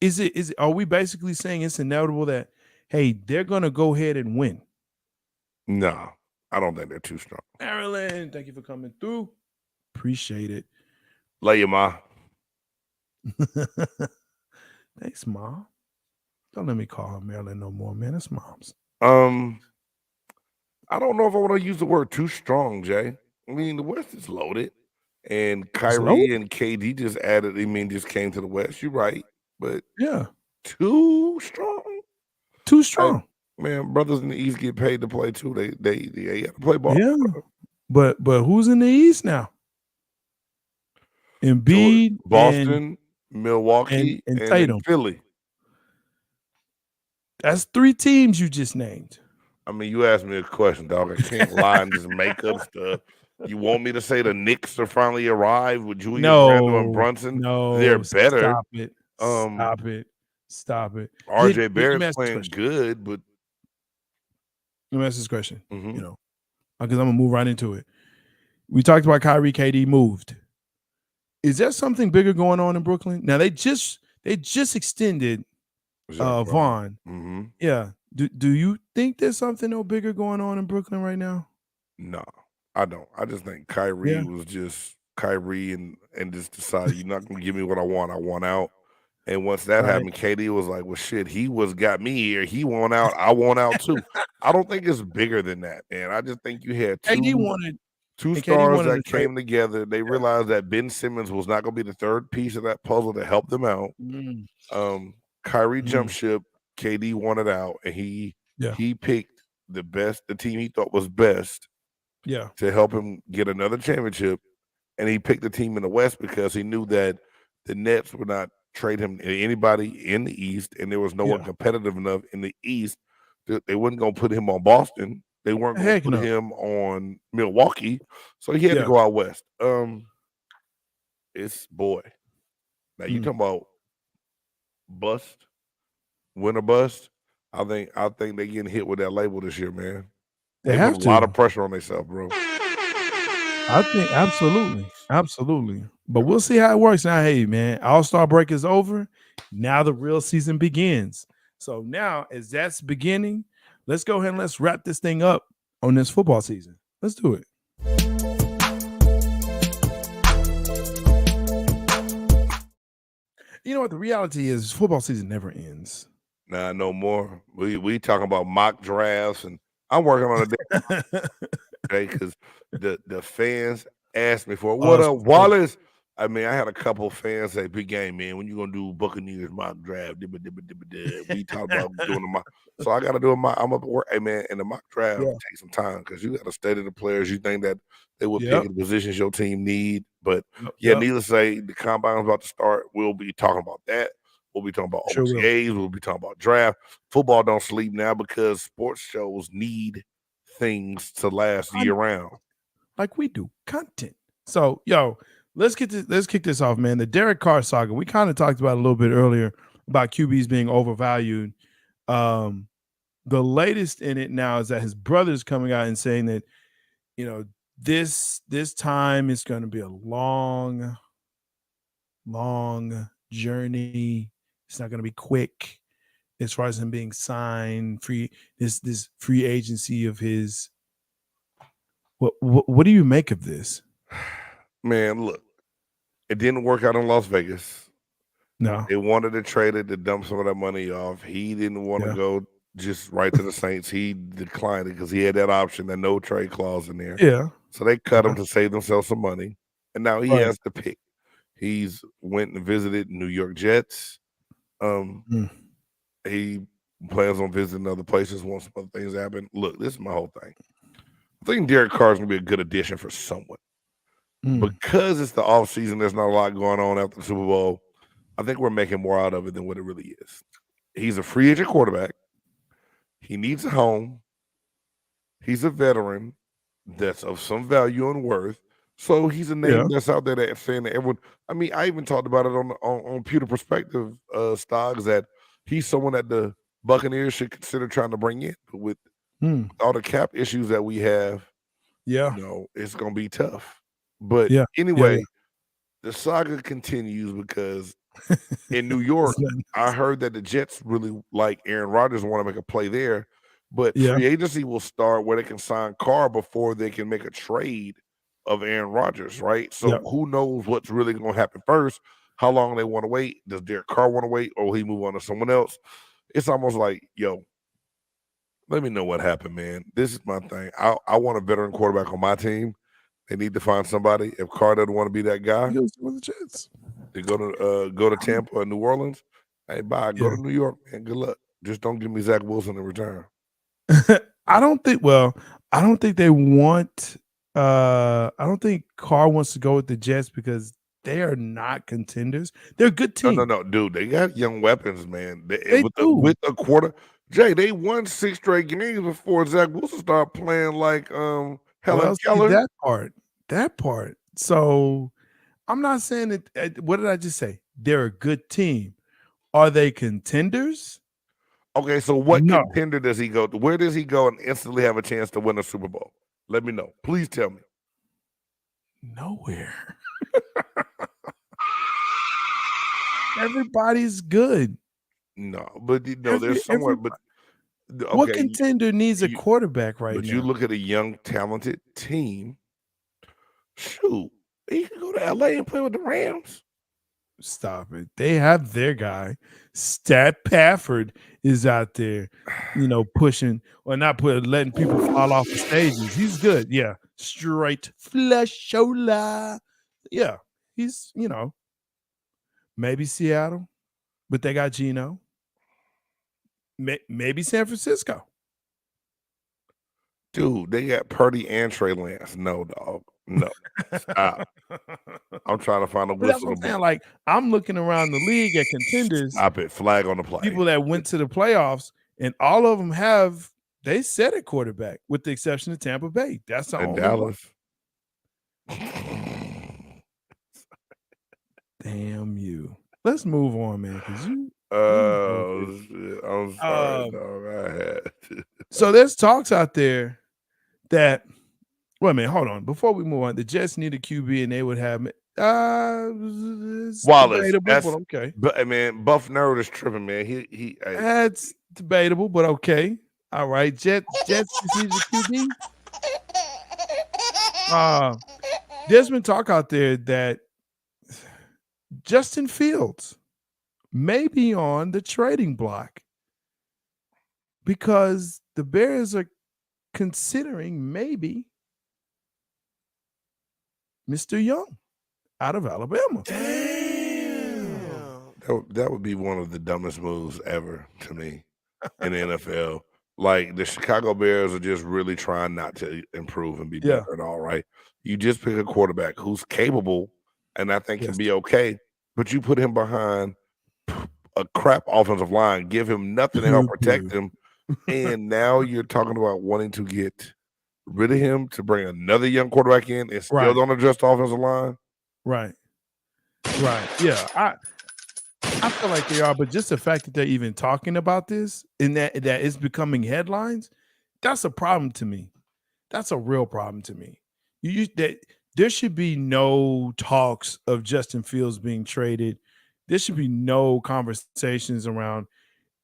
Is it? Are we basically saying it's inevitable that, hey, they're gonna go ahead and win? No, I don't think they're too strong. Marilyn, thank you for coming through. Appreciate it. Love you, Ma. Thanks, Ma. Don't let me call her Marilyn no more, man. That's Mom's. I I don't know if I want to use the word too strong, Jay. I mean, the West is loaded, and Kyrie and KD just added. I mean, just came to the West. You're right, but Yeah, too strong. too strong. Man, brothers in the East get paid to play too. They have to play ball. Yeah, but who's in the East now? Embiid, Boston, Milwaukee, and and in Tatum. Philly. That's 3 teams you just named. I mean, you asked me a question, dog. I can't lie and just make up stuff. You want me to say the Knicks are finally arrived with Julius Randle and Brunson? No, they're better. Stop it. Stop it. RJ Barrett's playing good, but let me ask this question. Mhm. You know, because I'm gonna move right into it. We talked about Kyrie, KD moved. Is there something bigger going on in Brooklyn? Now they just extended Vaughn. Mm-hmm. Yeah. Do you think there's something bigger going on in Brooklyn right now? No, I don't. I just think Kyrie was just Kyrie and just decided you're not gonna give me what I want out. And once that happened, KD was like, well, shit, he got me here. He want out, I want out too. I don't think it's bigger than that, man. I just think you had two stars that came together. They realized that Ben Simmons was not going to be the third piece of that puzzle to help them out. Kyrie jumped ship. KD wanted out, and he picked the team he thought was best to help him get another championship. And he picked the team in the West because he knew that the Nets would not trade him to anybody in the East, and there was no one competitive enough in the East. They wasn't going to put him on Boston. They weren't going to put him on Milwaukee, so he had to go out West. It's boy. Now you talking about bust, win or bust? I think they getting hit with that label this year, man. They have put a lot of pressure on themselves, bro. I think absolutely. But we'll see how it works. Now, hey, man, All-Star break is over. Now the real season begins. So now, as that's beginning, let's go ahead and let's wrap this thing up on this football season. Let's do it. You know what? The reality is football season never ends. Nah, no more. We talking about mock drafts, and I'm working on a day because the fans asked me for what up, Wallace. I mean, I had a couple of fans say, "Big game, man. When you gonna do Buccaneers mock draft?" We talked about doing the mock, so I got to do a mock. I'm up at work, hey man. And the mock draft takes some time because you got to study the players. You think that they will pick the positions your team need, but needless to say, the combine's about to start. We'll be talking about that. We'll be talking about OTAs. We'll be talking about draft. Football don't sleep now because sports shows need things to last year round, like we do content. So, let's kick this off, man. The Derek Carr saga. We kind of talked about a little bit earlier about QBs being overvalued. The latest in it now is that his brother's coming out and saying that, this time is going to be a long journey. It's not going to be quick as far as him being signed, this free agency of his. What do you make of this? Man, look, it didn't work out in Las Vegas. No. They wanted to trade it to dump some of that money off. He didn't want to go just right to the Saints. He declined it because he had that option, that no trade clause in there. Yeah. So they cut him to save themselves some money. And now he has to pick. He's went and visited New York Jets. He plans on visiting other places once some other things happen. Look, this is my whole thing. I think Derek Carr is going to be a good addition for someone. Because it's the offseason, there's not a lot going on after the Super Bowl. I think we're making more out of it than what it really is. He's a free agent quarterback. He needs a home. He's a veteran that's of some value and worth. So he's a name that's out there that's saying that everyone. I mean, I even talked about it on Pewter Perspective stocks that he's someone that the Buccaneers should consider trying to bring in. But with all the cap issues that we have, it's going to be tough. But anyway, the saga continues because in New York, I heard that the Jets really like Aaron Rodgers and want to make a play there. But free agency will start where they can sign Carr before they can make a trade of Aaron Rodgers, right? So who knows what's really going to happen first, how long they want to wait. Does Derek Carr want to wait or will he move on to someone else? It's almost like, Let me know what happened, man. This is my thing. I want a veteran quarterback on my team. They need to find somebody. If Carr doesn't want to be that guy, He goes with the Jets. to go to Tampa or New Orleans, hey, bye. Go to New York, man. Good luck. Just don't give me Zach Wilson in return. I don't think they want I don't think Carr wants to go with the Jets because they are not contenders. They're a good team. No, dude. They got young weapons, man. They do. With a quarter. Jay, they won 6 straight games before Zach Wilson started playing like Helen Keller. That part. So I'm not saying that. What did I just say? They're a good team. Are they contenders? Okay, so what No. contender does he go to? Where does he go and instantly have a chance to win a Super Bowl? Let me know. Please tell me. Nowhere. Everybody's good. No, but there's somewhere. But okay, what contender needs a quarterback right now? But you look at a young, talented team. Shoot, he can go to LA and play with the Rams. Stop it. They have their guy. Stat Pafford is out there, pushing or not letting people fall off the stages. He's good. Yeah. Straight flush shoulder. Yeah. He's, maybe Seattle, but they got Geno. Maybe San Francisco. Dude, they got Purdy and Trey Lance. No, dog. No. Stop. I'm trying to find a whistle. That's what I'm saying. Like, I'm looking around the league at contenders. Stop it. Flag on the play. People that went to the playoffs, and all of them they set at quarterback, with the exception of Tampa Bay. That's the only Dallas. Damn you. Let's move on, man. Because I'm sorry, dog. I had. So there's talks out there that. Wait a minute, hold on. Before we move on, the Jets need a QB, and they would have Wallace. Debatable, but okay. But man, Buff Nerd is tripping, man. That's debatable, but okay. All right, Jets need a QB. There's been talk out there that Justin Fields may be on the trading block because the Bears are considering maybe Mr. Young out of Alabama. Damn. That would be one of the dumbest moves ever to me in the NFL. Like, the Chicago Bears are just really trying not to improve and be better at all, right? You just pick a quarterback who's capable and I think can be okay, but you put him behind a crap offensive line, give him nothing to help protect him, and now you're talking about wanting to get rid of him to bring another young quarterback in and still don't adjust the offensive line. Right. Yeah, I feel like they are, but just the fact that they're even talking about this and that it's becoming headlines, that's a problem to me. That's a real problem to me. There should be no talks of Justin Fields being traded. There should be no conversations around,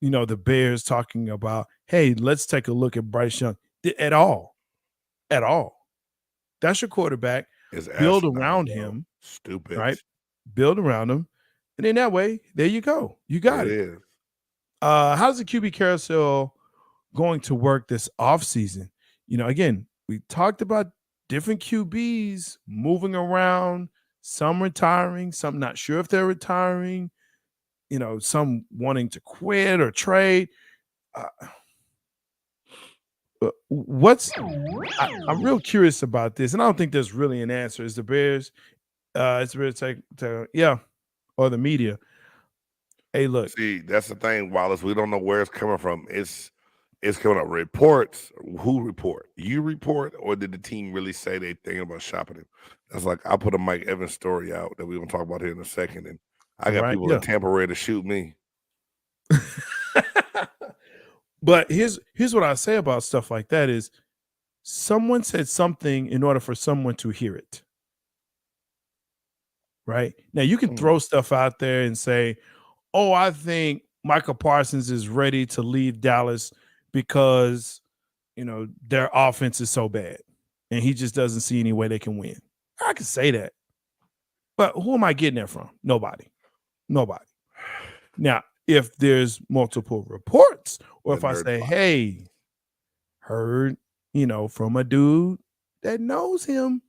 the Bears talking about, hey, let's take a look at Bryce Young at all. At all. That's your quarterback. Build around him. Stupid. Right? Build around him. And in that way, there you go. You got it. How's the QB carousel going to work this offseason? Again, we talked about different QBs moving around, some retiring, some not sure if they're retiring, some wanting to quit or trade. I'm real curious about this, and I don't think there's really an answer. Is the Bears, it's the Bears or the media? Hey, look. See, that's the thing, Wallace. We don't know where it's coming from. It's coming up. Reports. Who report? You report, or did the team really say they thinking about shopping him? That's like I put a Mike Evans story out that we're gonna talk about here in a second, and I got people in Tampa ready to shoot me. But here's what I say about stuff like that is someone said something in order for someone to hear it. Right? Now you can throw stuff out there and say, oh, I think Michael Parsons is ready to leave Dallas because, their offense is so bad and he just doesn't see any way they can win. I can say that. But who am I getting that from? Nobody. Now, if there's multiple reports, or if I say, hey, heard, from a dude that knows him.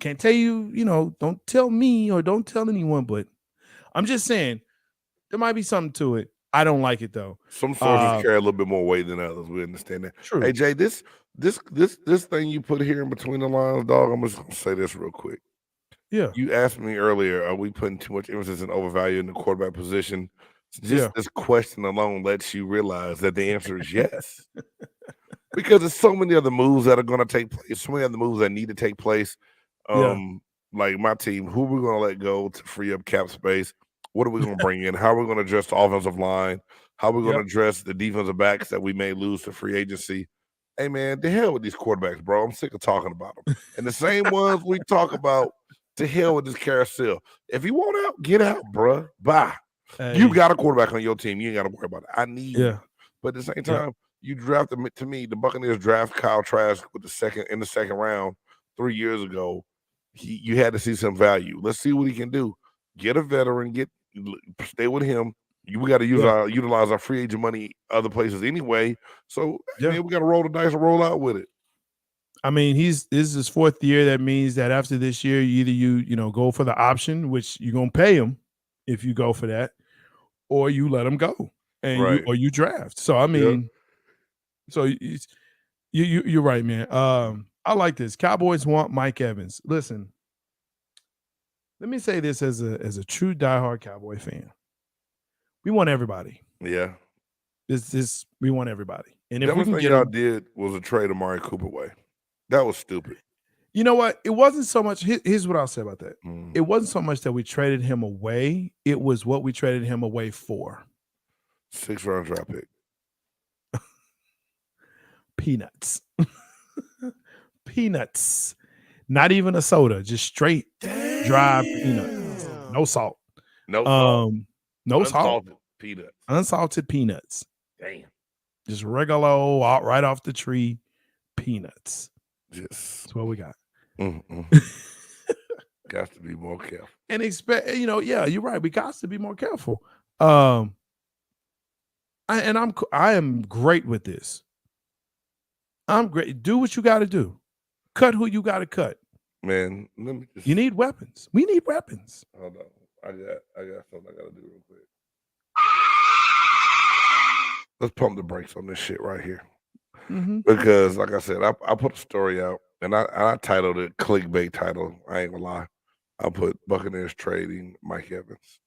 Can't tell you, don't tell me or don't tell anyone, but I'm just saying there might be something to it. I don't like it though. Some sources carry a little bit more weight than others. We understand that. True. Hey Jay, this thing you put here in between the lines, dog. I'm just gonna say this real quick. Yeah. You asked me earlier, are we putting too much emphasis in overvaluing the quarterback position? Just this question alone lets you realize that the answer is yes. Because there's so many other moves that are going to take place, so many other moves that need to take place. Like my team, who are we going to let go to free up cap space? What are we going to bring in? How are we going to address the offensive line? How are we going to address the defensive backs that we may lose to free agency? Hey, man, the hell with these quarterbacks, bro. I'm sick of talking about them. And the same ones we talk about, to hell with this carousel. If you want out, get out, bro. Bye. Hey. You got a quarterback on your team. You ain't got to worry about it. I need you. But at the same time, you drafted, to me, the Buccaneers draft Kyle Trask with in the second round 3 years ago. You had to see some value. Let's see what he can do. Get a veteran, stay with him. We got to utilize our free agent money other places anyway. So man, we got to roll the dice and roll out with it. I mean, this is his fourth year. That means that after this year, either you go for the option, which you're gonna pay him if you go for that, or you let him go and you draft. So I mean, so you're right, man. I like this. Cowboys want Mike Evans. Listen, let me say this as a true diehard Cowboy fan. We want everybody. Yeah. We want everybody. And if we can get y'all did was a trade Amari Cooper way. That was stupid. You know what? It wasn't so much. Here's what I'll say about that. It wasn't so much that we traded him away. It was what we traded him away for. 6th round draft pick. Peanuts. Peanuts. Not even a soda. Just straight dry peanuts. No salt. No salt. No salt. Peanuts. Unsalted peanuts. Damn. Just regular right off the tree peanuts. That's what we got. Got to be more careful. And you're right. We got to be more careful. I am great with this. I'm great. Do what you got to do. Cut who you got to cut. Man, you need weapons. We need weapons. Hold on. I got something I got to do real quick. Let's pump the brakes on this shit right here. Because, like I said, I put a story out, and I titled it clickbait title. I ain't gonna lie. I put Buccaneers trading Mike Evans.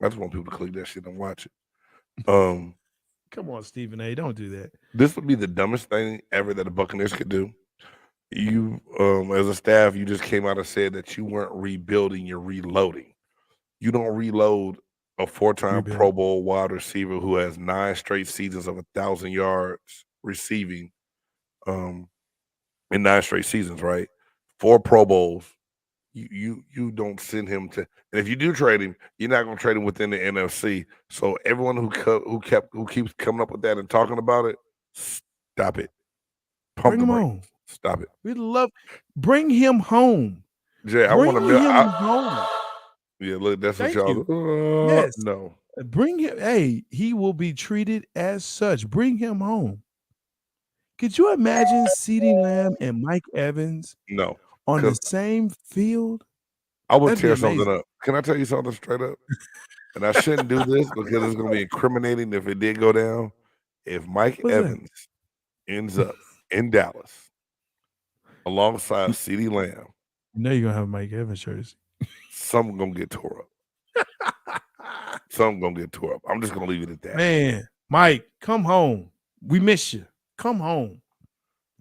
I just want people to click that shit and watch it. Come on, Stephen A. Don't do that. This would be the dumbest thing ever that the Buccaneers could do. You, as a staff, you just came out and said that you weren't rebuilding, you're reloading. You don't reload a 4-time Pro Bowl wide receiver who has 9 straight seasons of 1,000 yards receiving in 9 straight seasons, right? 4 Pro Bowls. You don't send him to, and if you do trade him, you're not going to trade him within the NFC. So everyone who keeps coming up with that and talking about it, stop it. Bring him home. Stop it. Bring him home. Jay, I want to bring him home. Yeah, look, that's what y'all. Yes. No. Bring him. Hey, he will be treated as such. Bring him home. Could you imagine CeeDee Lamb and Mike Evans? No. On the same field? I would tear something up. Can I tell you something straight up? And I shouldn't do this because it's going to be incriminating if it did go down. If Mike Evans ends up in Dallas alongside CeeDee Lamb, you know you're going to have Mike Evans jersey. Something going to get tore up. Something going to get tore up. I'm just going to leave it at that. Man, Mike, come home. We miss you. Come home.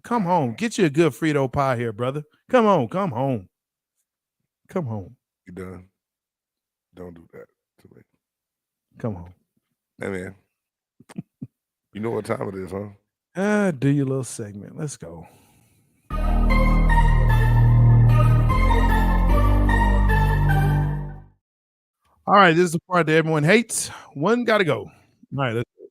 Come home. Get you a good Frito pie here, brother. Come on. Come home. Come home. You done? Don't do that to me. Come home. Hey, man. You know what time it is, huh? Do your little segment. Let's go. All right, this is the part that everyone hates. One got to go. All right, let's go.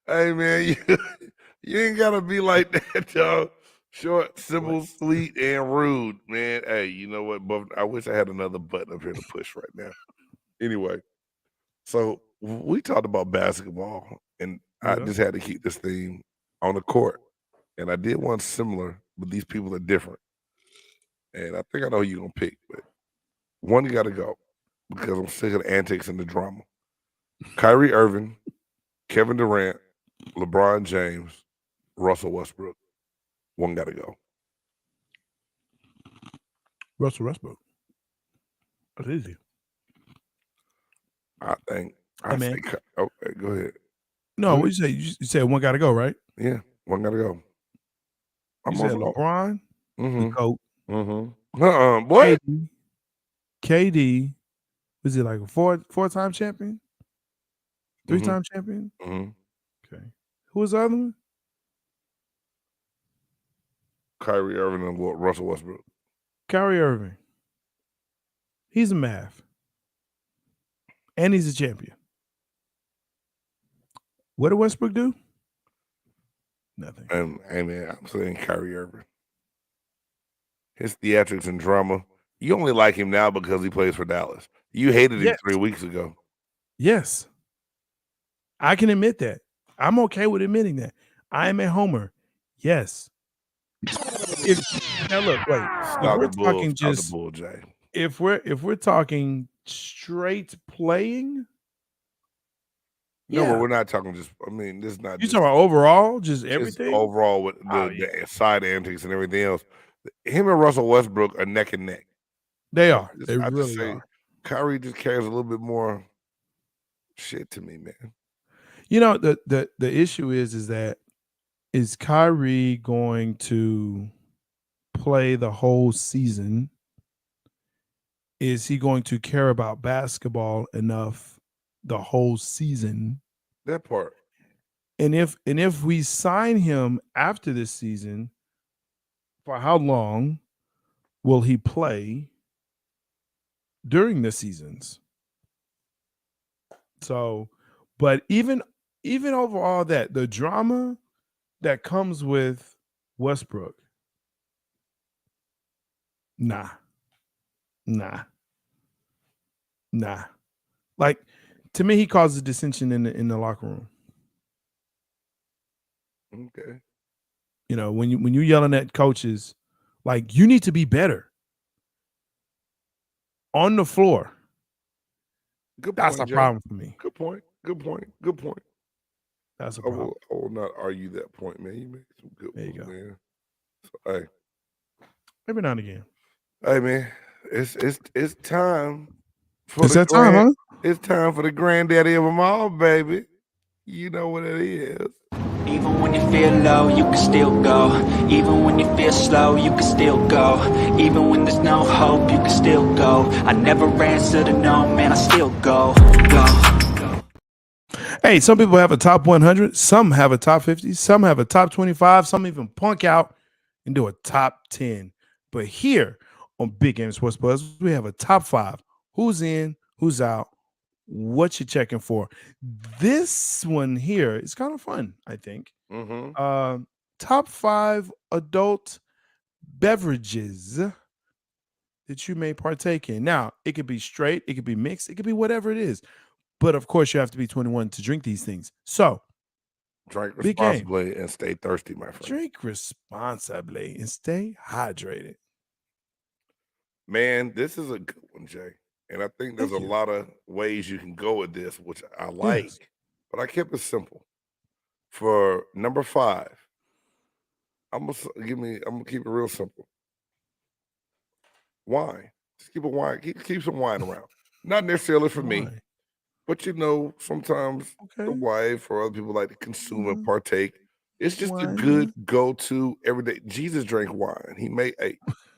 Hey, man, you ain't got to be like that, y'all. Short, simple, sweet, and rude, man. Hey, you know what? I wish I had another button up here to push right now. Anyway, So we talked about basketball, and I Yeah. just had to keep this thing on the court. And I did one similar, but these people are different. And I think I know who you're gonna pick, but one got to go because I'm sick of the antics and the drama. Kyrie Irving, Kevin Durant, LeBron James, Russell Westbrook. One got to go. Russell Westbrook. That's easy. I think. Hey, man. Okay, go ahead. No, what you say? You said one got to go, right? Yeah, one got to go. You said LeBron, the GOAT. What? KD, was it like a four-time champion? Three-time champion? Okay. Who was the other one? Kyrie Irving and Russell Westbrook. Kyrie Irving. He's a math. And he's a champion. What did Westbrook do? Nothing. And hey man, I'm saying Kyrie Irving. His theatrics and drama. You only like him now because he plays for Dallas. You hated him 3 weeks ago. Yes. I can admit that. I'm okay with admitting that. I am a homer. Yes. Now look, wait. If we're talking just if we're talking straight playing. No, but we're not talking just. I mean, this is not. You talking about overall, just everything. Just overall, with the side antics and everything else. Him and Russell Westbrook are neck and neck. They are. They really are. Kyrie just carries a little bit more shit to me, man. You know, the issue is that is Kyrie going to play the whole season? Is he going to care about basketball enough the whole season? That part. And if we sign him after this season, for how long will he play during the seasons? So, but even over all that, the drama that comes with Westbrook, nah. Like, to me, he causes dissension in the locker room. Okay. You know, when you yelling at coaches, like, you need to be better on the floor. That's a problem for me. Good point. That's a problem. I will not argue that point, man. You make some good points, man. So, hey. Every now and again. Hey, man, it's time for it's that time, huh? It's time for the granddaddy of them all, baby. You know what it is. Even when you feel low, you can still go. Even when you feel slow, you can still go. Even when there's no hope, you can still go. I never answer to no, man, I still go. Hey, some people have a top 100, some have a top 50, some have a top 25, some even punk out and do a top 10. But here on Big Game Sports Buzz, we have a top 5. Who's in, who's out, what you checking for. This one here is kind of fun, I think. Top 5 adult beverages that you may partake in. Now, it could be straight, it could be mixed, it could be whatever it is. But of course, you have to be 21 to drink these things. So, drink responsibly and stay thirsty, my friend. Drink responsibly and stay hydrated. Man, this is a good one, Jay. And I think there's a lot of ways you can go with this, which I like. Yes. But I kept it simple. For number 5, I'm gonna keep it real simple. Wine. Just keep a wine. Keep some wine around. Not necessarily for me. But you know, sometimes the wife or other people like to consume and partake. It's just a good go-to everyday. Jesus drank wine. He made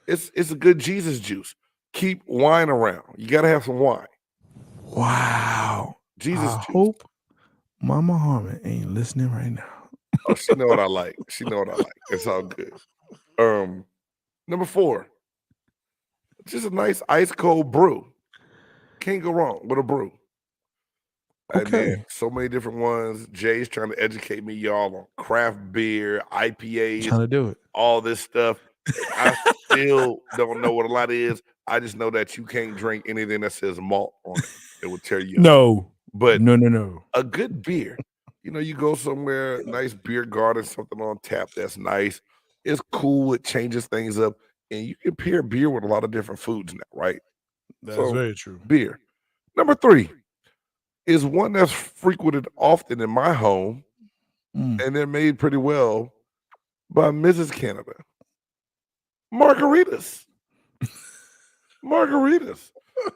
it's a good Jesus juice. Keep wine around. You gotta have some wine. Wow. Jesus juice. Hope Mama Harmon ain't listening right now. Oh, she know what I like. It's all good. Number 4. Just a nice ice cold brew. Can't go wrong with a brew. Okay. Man, so many different ones. Jay's trying to educate me, y'all, on craft beer, IPAs, trying to do it. All this stuff. I still don't know what a lot is. I just know that you can't drink anything that says malt on it. It will tear you up. No. But no. a good beer, you go somewhere, nice beer garden, something on tap that's nice. It's cool. It changes things up, and you can pair beer with a lot of different foods now, right? That's So very true. beer. Number 3 is one that's frequented often in my home, and they're made pretty well by Mrs. Canada. Margaritas. Margaritas.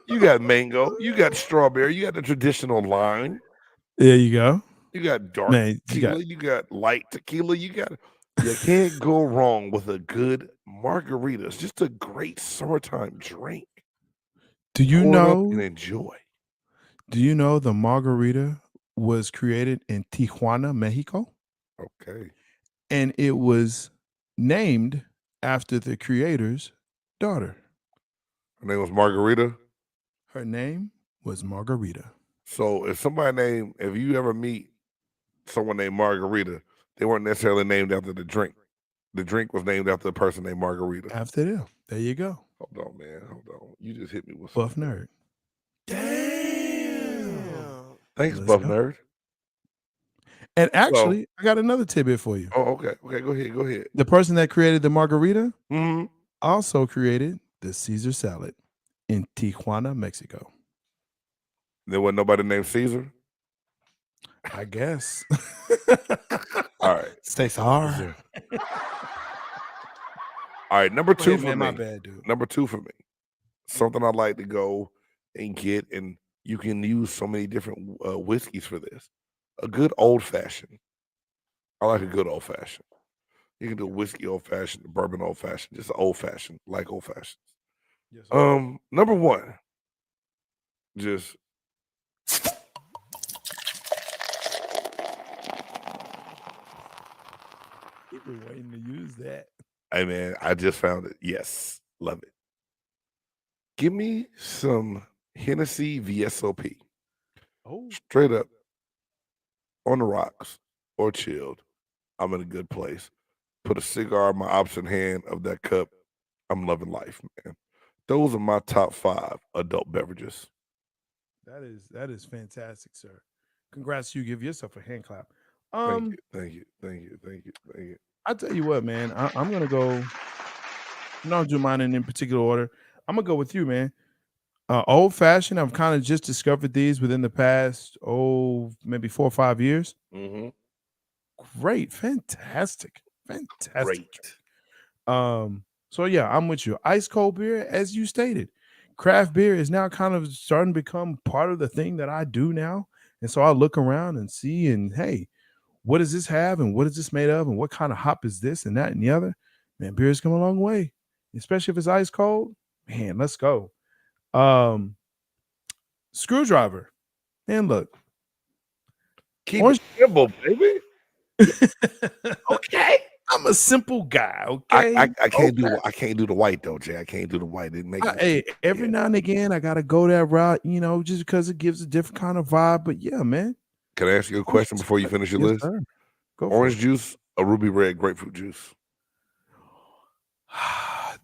You got mango, you got strawberry, you got the traditional lime, There you go. you got dark Man, tequila, you got light tequila, you can't go wrong with a good margarita. It's just a great summertime drink. do you Pour it up know and enjoy. the margarita was created in Tijuana, Mexico, Okay. and it was named after the creator's daughter. Her name was Margarita. Her name was Margarita. So if you ever meet someone named Margarita, they weren't necessarily named after the drink. The drink was named after the person named Margarita. After them. There you go. Hold on, man. Hold on. You just hit me with Buff something. nerd. Damn. Thanks, Let's Buff go. Nerd. And actually, I got another tidbit for you. Oh, okay. Okay, go ahead. The person that created the margarita Mm-hmm. also created the Caesar salad in Tijuana, Mexico. There wasn't nobody named Caesar. I guess. All right. Cesar. All right, number 2 for me. My bad, dude. Number 2 for me. Something I'd like to go and get, and you can use so many different whiskeys for this. A good old fashioned. I like a good old fashioned. You can do whiskey old fashioned, bourbon old fashioned, just old fashioned, like old fashions. Yes, sir. Number 1, just People waiting to use that. hey man, I just found it. Yes, love it. Give me some Hennessy VSOP. Oh, Straight up on the rocks or chilled. I'm in a good place. Put a cigar in my opposite hand of that cup. I'm loving life, man. Those are my top 5 adult beverages. that is fantastic, sir. Congrats, you give yourself a hand clap. Thank you. I tell you what, man. I'm gonna go. Not do mine in particular order. I'm gonna go with you, man. Old fashioned. I've kind of just discovered these within the past, maybe 4 or 5 years. Mm-hmm. Great, fantastic. Great. So yeah, I'm with you. Ice cold beer, as you stated, craft beer is now kind of starting to become part of the thing that I do now. And so I look around and see, and hey, what does this have, and what is this made of, and what kind of hop is this, and that, and the other. Man, beer has come a long way, especially if it's ice cold. Man, let's go. Screwdriver. Man, look. Keep it simple, baby. Okay. I'm a simple guy. Okay. I can't do the white though, Jay. I can't do the white. It makes every now and again I gotta go that route, just because it gives a different kind of vibe. But yeah, man. Can I ask you a question before you finish your list? Sir. Go for Orange it. juice or ruby red grapefruit juice?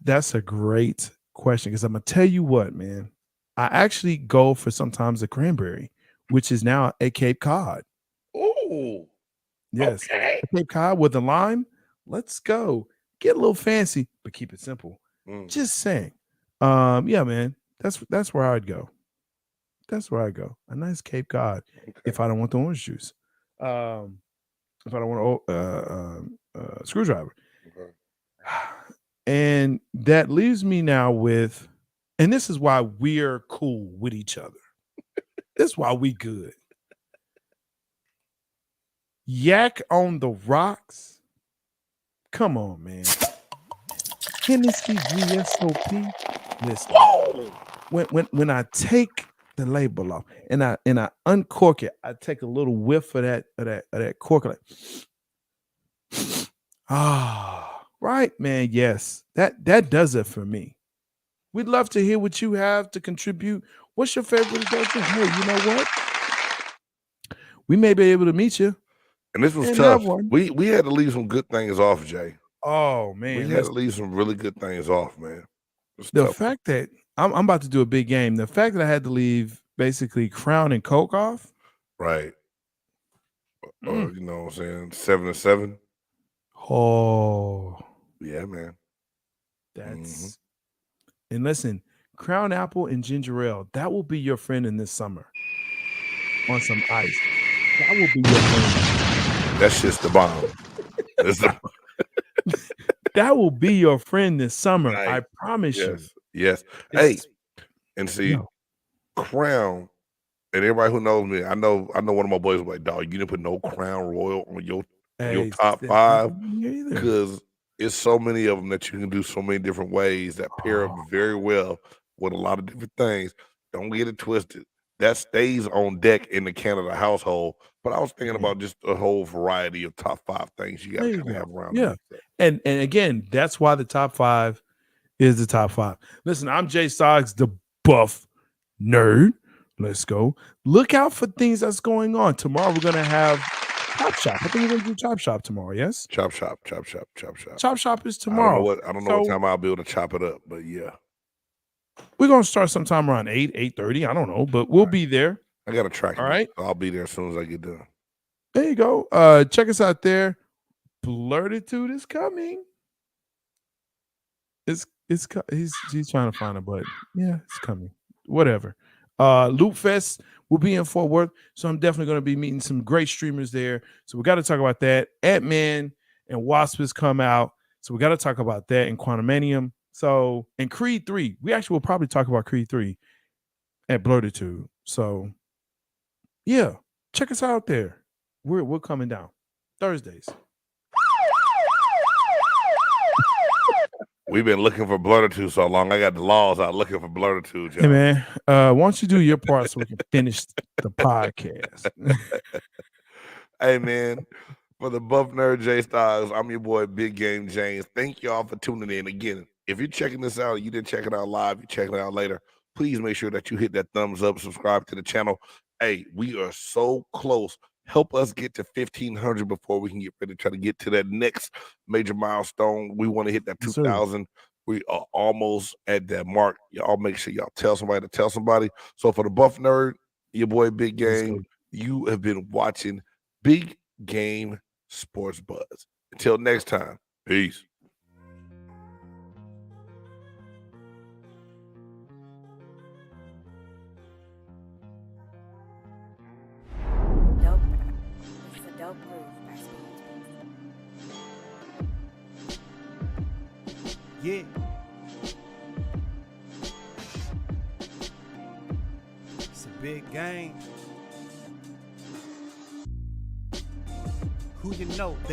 That's a great question, because I'm gonna tell you what, man. I actually go for sometimes the cranberry, which is now a Cape Cod. Oh, yes, okay. A Cape Cod with the lime. Let's go. Get a little fancy, but keep it simple. Just saying. Yeah, man. That's where I'd go. That's where I go. A nice Cape Cod. Okay. If I don't want the orange juice. If I don't want a screwdriver. Okay. And that leaves me now with, and this is why we're cool with each other. This is why we good. Yak on the rocks. Come on, man. Hennessy VSOP. Listen. Whoa! When I take the label off and I uncork it, I take a little whiff of that cork. Like, right, man. Yes, that does it for me. We'd love to hear what you have to contribute. What's your favorite adult drink? Hey, you know what? We may be able to meet you. And this was tough. We had to leave some good things off, Jay. Oh man, we had to leave some really good things off, man. The fact that I'm about to do a big game. The fact that I had to leave basically Crown and Coke off. Right. You know what I'm saying? 7-7. Oh, Yeah, man. that's and listen, Crown Apple and ginger ale, that will be your friend in this summer. On some ice. That will be your friend. That's just the bomb. That will be your friend this summer. Right. I promise you. Yes. Hey, and see, Crown, and everybody who knows me, I know one of my boys was like, dog, you didn't put no Crown Royal on your top 5 because it's so many of them that you can do so many different ways that pair up very well with a lot of different things. Don't get it twisted. That stays on deck in the Canada household. But I was thinking about just a whole variety of top 5 things you got to kind of have around. Yeah. And again, that's why the top 5 is the top 5. Listen, I'm Jay Stoggs, the buff nerd. Let's go. Look out for things that's going on. Tomorrow we're going to have Chop Shop. I think we're going to do Chop Shop tomorrow, yes? Chop Shop. Chop Shop is tomorrow. I don't know what time I'll be able to chop it up, but yeah. We're going to start sometime around 8:30. I don't know, but we'll be there. I got a track. All right. So I'll be there as soon as I get done. There you go. Check us out there. Blurtitude is coming. He's trying to find a button. Yeah, it's coming. Whatever. Loop Fest will be in Fort Worth, so I'm definitely going to be meeting some great streamers there. So we got to talk about that. Ant-Man and Wasp has come out, so we got to talk about that in Quantumanium. So, and Creed 3, we actually will probably talk about Creed 3 at Blurtitude. So, yeah, check us out there. We're coming down Thursdays. We've been looking for Blurtitude so long. I got the laws out looking for Blurtitude. Hey, man, why don't you do your part so we can finish the podcast? Hey, man, for the Buff Nerd J Styles, I'm your boy, Big Game James. Thank y'all for tuning in. Again, if you're checking this out, you didn't check it out live, you're checking it out later, please make sure that you hit that thumbs up, subscribe to the channel. Hey, we are so close. Help us get to 1,500 before we can get ready to try to get to that next major milestone. We want to hit that 2,000. We are almost at that mark. Y'all make sure y'all tell somebody to tell somebody. So for the Buff Nerd, your boy Big Game, you have been watching Big Game Sports Buzz. Until next time, peace. Yeah. It's a big game. Who you know?